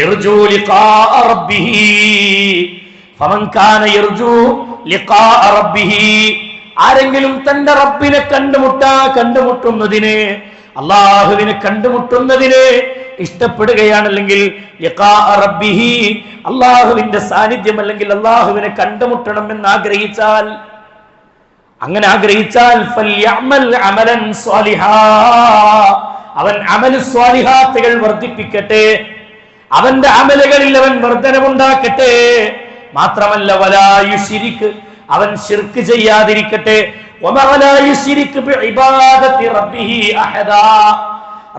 യർജു ലിഖാഅ റബ്ബിഹി, ഫമൻ കാന യർജു ലിഖാഅ റബ്ബിഹി, ആരെങ്കിലും തന്റെ റബ്ബിനെ കണ്ടുമുട്ടുന്നതിന്, അല്ലാഹുവിനെ കണ്ടുമുട്ടുന്നതിന് ഇഷ്ടപ്പെടുകയാണെങ്കിൽ ലിഖാഅ റബ്ബിഹി, അല്ലാഹുവിന്റെ സാന്നിധ്യം അല്ലെങ്കിൽ അല്ലാഹുവിനെ കണ്ടുമുട്ടണം എന്ന് ആഗ്രഹിച്ചാൽ, അങ്ങനെ ആഗ്രഹിച്ചാൽ ഫൽയഅമൽ അമലൻ സ്വാലിഹാ, അവൻ അമൽ സ്വാലിഹാത്തുകൾ വർദ്ധിപ്പിക്കട്ടെ, അവന്റെ അമലുകളിൽ അവൻ വർധനവുണ്ടാക്കട്ടെ. മാത്രമല്ല വലാ യുശ്രിക്, അവൻ ശിർക്ക് ചെയ്യാതിരിക്കട്ടെ. വമലാ യുശ്രിക് ബിഇബാദത്തി റബ്ബിഹി അഹദാ,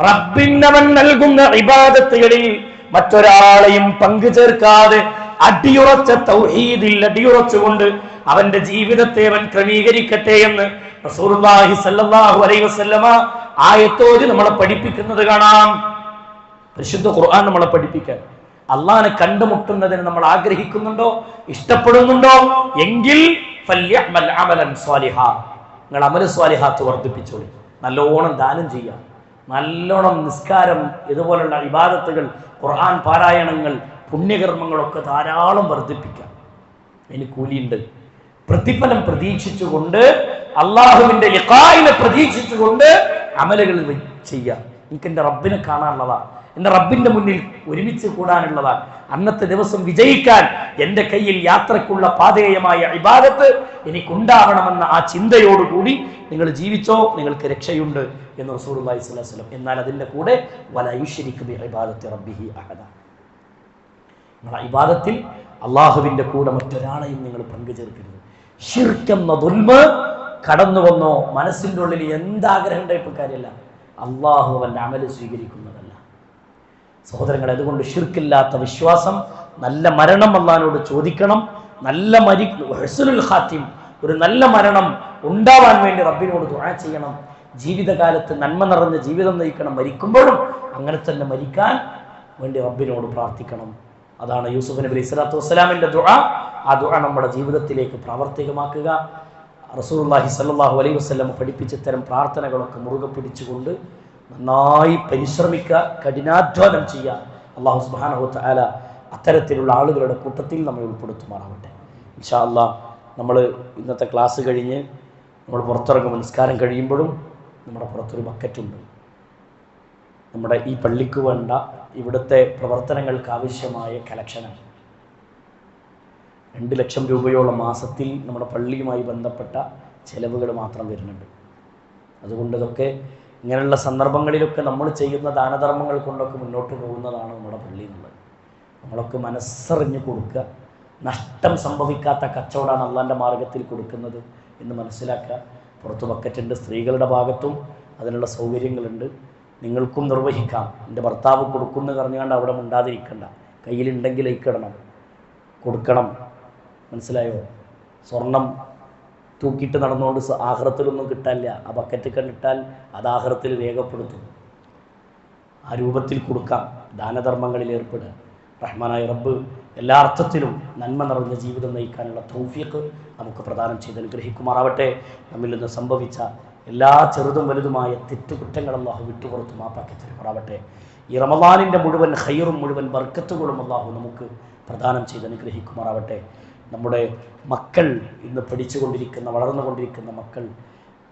റബ്ബിനവൻ നൽകുന്ന ഇബാദത്തുകളിൽ മറ്റൊരാളെയും പങ്കു ചേർക്കാതെ അടിയുറച്ച തൗഹീദിൽ അടിയുറച്ചുകൊണ്ട് അവന്റെ ജീവിതത്തെ അവൻ ക്രമീകരിക്കട്ടെ എന്ന് റസൂലുള്ളാഹി സ്വല്ലല്ലാഹു അലൈഹി വസല്ലമ ആയത്തോട് നമ്മളെ പഠിപ്പിക്കുന്നത് കാണാം. പരിശുദ്ധ ഖുർആൻ നമ്മളെ പഠിപ്പിക്കാൻ, അള്ളാഹനെ കണ്ടുമുട്ടുന്നതിന് നമ്മൾ ആഗ്രഹിക്കുന്നുണ്ടോ, ഇഷ്ടപ്പെടുന്നുണ്ടോ എങ്കിൽ ഫല്യഅമൽ അമലൻ സ്വാലിഹാ, നിങ്ങൾ അമൽ സ്വാലിഹാത്ത് വർദ്ധിപ്പിച്ചോളി. നല്ലോണം ദാനം ചെയ്യാം, നല്ലോണം നിസ്കാരം, ഇതുപോലുള്ള ഇബാദത്തുകൾ, ഖുർആൻ പാരായണങ്ങൾ, പുണ്യകർമ്മങ്ങളൊക്കെ ധാരാളം വർദ്ധിപ്പിക്കാം. അതിന് കൂലിയുണ്ട്. പ്രതിഫലം പ്രതീക്ഷിച്ചുകൊണ്ട്, അള്ളാഹുവിന്റെ ലിഖാഇനെ പ്രതീക്ഷിച്ചുകൊണ്ട് അമലുകൾ ചെയ്യാം. എനിക്ക് എൻ്റെ റബ്ബിനെ കാണാനുള്ളതാണ്, എൻ്റെ റബ്ബിൻ്റെ മുന്നിൽ ഒരുമിച്ച് കൂടാനുള്ളതാണ്. അന്നത്തെ ദിവസം വിജയിക്കാൻ എൻ്റെ കയ്യിൽ യാത്രക്കുള്ള പാതേയമായ ഇബാദത്ത് എനിക്കുണ്ടാവണമെന്ന ആ ചിന്തയോടുകൂടി നിങ്ങൾ ജീവിച്ചോ, നിങ്ങൾക്ക് രക്ഷയുണ്ട് എന്ന് റസൂലുള്ളാഹി സ്വല്ലല്ലാഹു അലൈഹി വസല്ലം. എന്നാൽ അതിൻ്റെ കൂടെ വലാ യുശ്രികു ബി ഇബാദത്തി റബ്ബിഹി അഹദ, നിങ്ങളുടെ ഇബാദത്തിൽ അള്ളാഹുവിൻ്റെ കൂടെ മറ്റൊരാളെയും നിങ്ങൾ പങ്കു ചേർക്കരുത്. ശിർക്ക് എന്ന ദുൽമ് കടന്നു വന്നോ, മനസ്സിൻ്റെ ഉള്ളിൽ എന്താഗ്രഹം ഉണ്ടായിട്ട് കാര്യമല്ല, അള്ളാഹു അവൻ്റെ അമല് സ്വീകരിക്കുന്നതല്ല. സഹോദരങ്ങളെ, അതുകൊണ്ട് ശിർക്കില്ലാത്ത വിശ്വാസം, നല്ല മരണം അള്ളാഹിനോട് ചോദിക്കണം. നല്ല ഹുസ്നുൽ ഖാത്തിം, ഒരു നല്ല മരണം ഉണ്ടാവാൻ വേണ്ടി റബ്ബിനോട് ദുആ ചെയ്യണം. ജീവിതകാലത്ത് നന്മ നിറഞ്ഞ ജീവിതം നയിക്കണം, മരിക്കുമ്പോഴും അങ്ങനെ തന്നെ മരിക്കാൻ വേണ്ടി റബ്ബിനോട് പ്രാർത്ഥിക്കണം. അതാണ് യൂസുഫ് നബി സ്വല്ലല്ലാഹു അലൈഹി വസല്ലമിന്റെ ദുആ. ആ ദുആ നമ്മുടെ ജീവിതത്തിലേക്ക് പ്രാവർത്തികമാക്കുക. റസൂലുള്ളാഹി സ്വല്ലല്ലാഹു അലൈഹി വസല്ലം പഠിപ്പിച്ച ഇത്തരം പ്രാർത്ഥനകളൊക്കെ മുറുകെ പിടിച്ചുകൊണ്ട് നന്നായി പരിശ്രമിക്കുക, കഠിനാധ്വാനം ചെയ്യുക. അല്ലാഹു സുബ്ഹാനഹു വ തആല അത്തരത്തിലുള്ള ആളുകളുടെ കൂട്ടത്തിൽ നമ്മെ ഉൾപ്പെടുത്തുമാറാവട്ടെ. ഇൻഷാ അല്ലാഹ് നമ്മൾ ഇന്നത്തെ ക്ലാസ് കഴിഞ്ഞ് നമ്മൾ പുറത്തിറങ്ങുമ്പോൾ, നിസ്കാരം കഴിയുമ്പോഴും നമ്മുടെ പുറത്തൊരു ബക്കറ്റുണ്ട്. നമ്മുടെ ഈ പള്ളിക്ക് വേണ്ട ഇവിടുത്തെ പ്രവർത്തനങ്ങൾക്ക് ആവശ്യമായ കളക്ഷനാണ്. 2 ലക്ഷം രൂപയോളം മാസത്തിൽ നമ്മുടെ പള്ളിയുമായി ബന്ധപ്പെട്ട ചെലവുകൾ മാത്രം വരുന്നുണ്ട്. അതുകൊണ്ട് ഇതൊക്കെ ഇങ്ങനെയുള്ള സന്ദർഭങ്ങളിലൊക്കെ നമ്മൾ ചെയ്യുന്ന ദാനധർമ്മങ്ങൾ കൊണ്ടൊക്കെ മുന്നോട്ട് പോകുന്നതാണ് നമ്മുടെ പള്ളി എന്നുള്ളത്. നമ്മളൊക്കെ മനസ്സറിഞ്ഞ് കൊടുക്കുക. നഷ്ടം സംഭവിക്കാത്ത കച്ചവടമാണ് അള്ളാൻ്റെ മാർഗത്തിൽ കൊടുക്കുന്നത് എന്ന് മനസ്സിലാക്കുക. പുറത്ത് ബക്കറ്റുണ്ട്, സ്ത്രീകളുടെ ഭാഗത്തും അതിനുള്ള സൗകര്യങ്ങളുണ്ട്. നിങ്ങൾക്കും നിർവഹിക്കാം. എൻ്റെ ഭർത്താവ് കൊടുക്കുമെന്ന് പറഞ്ഞുകൊണ്ട് അവിടെ ഉണ്ടാതിരിക്കണ്ട, കയ്യിലുണ്ടെങ്കിൽ ഇടണം, കൊടുക്കണം. മനസ്സിലായോ? സ്വർണം തൂക്കിയിട്ട് നടന്നുകൊണ്ട് ആഖിറത്തിലൊന്നും കിട്ടാനില്ല. ആ ബക്കറ്റ് കണ്ടിട്ടാൽ അത് ആഖിറത്തിൽ രേഖപ്പെടുത്തും. ആ രൂപത്തിൽ കൊടുക്കാം. ദാനധർമ്മങ്ങളിൽ ഏർപ്പെടുക. റഹ്മാനായ റബ്ബ് എല്ലാ അർത്ഥത്തിലും നന്മ നിറഞ്ഞ ജീവിതം നയിക്കാനുള്ള തൗഫീഖ് നമുക്ക് പ്രദാനം ചെയ്ത് അനുഗ്രഹിക്കുമാറാവട്ടെ. നമ്മിൽ നിന്ന് സംഭവിച്ച എല്ലാ ചെറുതും വലുതുമായ തെറ്റുകുറ്റങ്ങൾ അല്ലാഹു വിട്ടുപുറത്ത് മാപ്പാക്കി തരുമാറാവട്ടെ. ഈ റമളാനിൻ്റെ മുഴുവൻ ഖൈറും മുഴുവൻ ബർക്കത്തുകളും അല്ലാഹു നമുക്ക് പ്രദാനം ചെയ്ത് അനുഗ്രഹിക്കുമാറാവട്ടെ. നമ്മുടെ മക്കൾ ഇന്ന് പഠിച്ചുകൊണ്ടിരിക്കുന്ന, വളർന്നുകൊണ്ടിരിക്കുന്ന മക്കൾ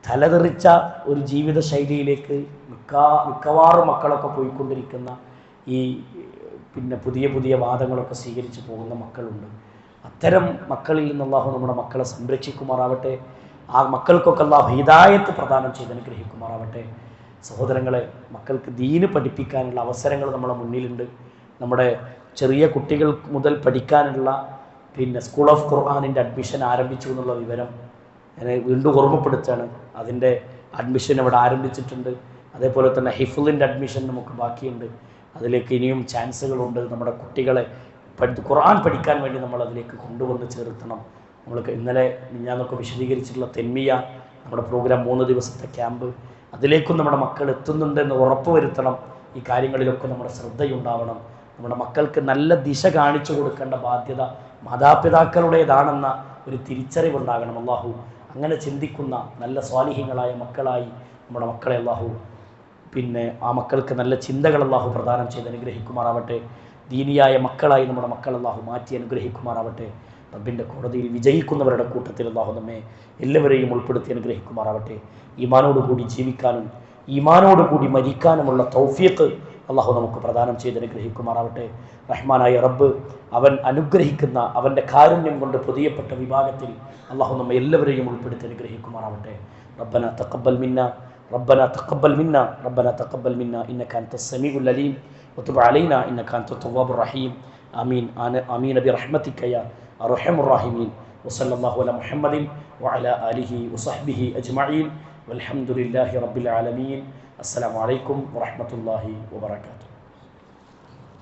തലതെറിച്ച ഒരു ജീവിത ശൈലിയിലേക്ക് മിക്കവാറും മക്കളൊക്കെ പോയിക്കൊണ്ടിരിക്കുന്ന ഈ പുതിയ പുതിയ വാദങ്ങളൊക്കെ സ്വീകരിച്ച് പോകുന്ന മക്കളുണ്ട്. അത്തരം മക്കളിൽ നിന്ന് അല്ലാഹു നമ്മുടെ മക്കളെ സംരക്ഷിക്കുമാറാവട്ടെ. ആ മക്കൾക്കൊക്കെ അല്ലാഹു ഹിദായത്ത് പ്രദാനം ചെയ്ത് അനുഗ്രഹിക്കുമാറാവട്ടെ. സഹോദരങ്ങളെ, മക്കൾക്ക് ദീന് പഠിപ്പിക്കാനുള്ള അവസരങ്ങൾ നമ്മുടെ മുന്നിലുണ്ട്. നമ്മുടെ ചെറിയ കുട്ടികൾ മുതൽ പഠിക്കാനുള്ള സ്കൂൾ ഓഫ് ഖുർആനിൻ്റെ അഡ്മിഷൻ ആരംഭിച്ചു എന്നുള്ള വിവരം ഞാൻ വീണ്ടും ഓർമ്മപ്പെടുത്തുകയാണ്. അതിൻ്റെ അഡ്മിഷൻ ഇവിടെ ആരംഭിച്ചിട്ടുണ്ട്. അതേപോലെ തന്നെ ഹിഫ്ളിൻ്റെ അഡ്മിഷൻ നമുക്ക് ബാക്കിയുണ്ട്. അതിലേക്ക് ഇനിയും ചാൻസുകളുണ്ട്. നമ്മുടെ കുട്ടികളെ ഖുർആൻ പഠിക്കാൻ വേണ്ടി നമ്മൾ അതിലേക്ക് കൊണ്ടുവന്ന് ചേർത്തണം. നമ്മൾക്ക് ഇന്നലെ ഞാനൊക്കെ വിശദീകരിച്ചിട്ടുള്ള തെന്മിയ നമ്മുടെ പ്രോഗ്രാം 3 ദിവസത്തെ ക്യാമ്പ്, അതിലേക്കും നമ്മുടെ മക്കൾ എത്തുന്നുണ്ടെന്ന് ഉറപ്പ് വരുത്തണം. ഈ കാര്യങ്ങളിലൊക്കെ നമ്മുടെ ശ്രദ്ധയുണ്ടാവണം. നമ്മുടെ മക്കൾക്ക് നല്ല ദിശ കാണിച്ചു കൊടുക്കേണ്ട ബാധ്യത മാതാപിതാക്കളുടേതാണെന്ന ഒരു തിരിച്ചറിവുണ്ടാകണം. അല്ലാഹു അങ്ങനെ ചിന്തിക്കുന്ന നല്ല സ്വാലിഹീങ്ങളായ മക്കളായി നമ്മുടെ മക്കളെ അല്ലാഹു ആ മക്കൾക്ക് നല്ല ചിന്തകൾ അല്ലാഹു പ്രദാനം ചെയ്ത് അനുഗ്രഹിക്കുമാറാവട്ടെ. ദീനിയായ മക്കളായി നമ്മുടെ മക്കൾ അല്ലാഹു മാറ്റി അനുഗ്രഹിക്കുമാറാവട്ടെ. റബ്ബിൻ്റെ കോടതിയിൽ വിജയിക്കുന്നവരുടെ കൂട്ടത്തിൽ അല്ലാഹു നമ്മെ എല്ലാവരെയും ഉൾപ്പെടുത്തി അനുഗ്രഹിക്കുമാറാവട്ടെ. ഈമാനോടുകൂടി ജീവിക്കാനും ഈമാനോടുകൂടി മരിക്കാനുമുള്ള തൗഫീഖ് അല്ലാഹു നമുക്ക് പ്രദാനം ചെയ്ത് അനുഗ്രഹിക്കുമാറാവട്ടെ. റഹ്മാനായ റബ്ബ് അവൻ അനുഗ്രഹിക്കുന്ന അവൻ്റെ കാരുണ്യം കൊണ്ട് പൊതിയപ്പെട്ട വിഭാഗത്തിൽ അല്ലാഹു നമ്മെ എല്ലാവരെയും ഉൾപ്പെടുത്തി അനുഗ്രഹിക്കുമാറാവട്ടെ. റബ്ബന തഖബ്ബൽ മിന്ന ربنا تقبل منا ربنا تقبل منا إنك أنت السميع العليم وتب علينا إنك أنت التواب الرحيم آمين آمين برحمتك يا أرحم الراحمين وصلى الله على محمد وعلى آله وصحبه أجمعين والحمد لله رب العالمين. السلام عليكم ورحمة الله وبركاته.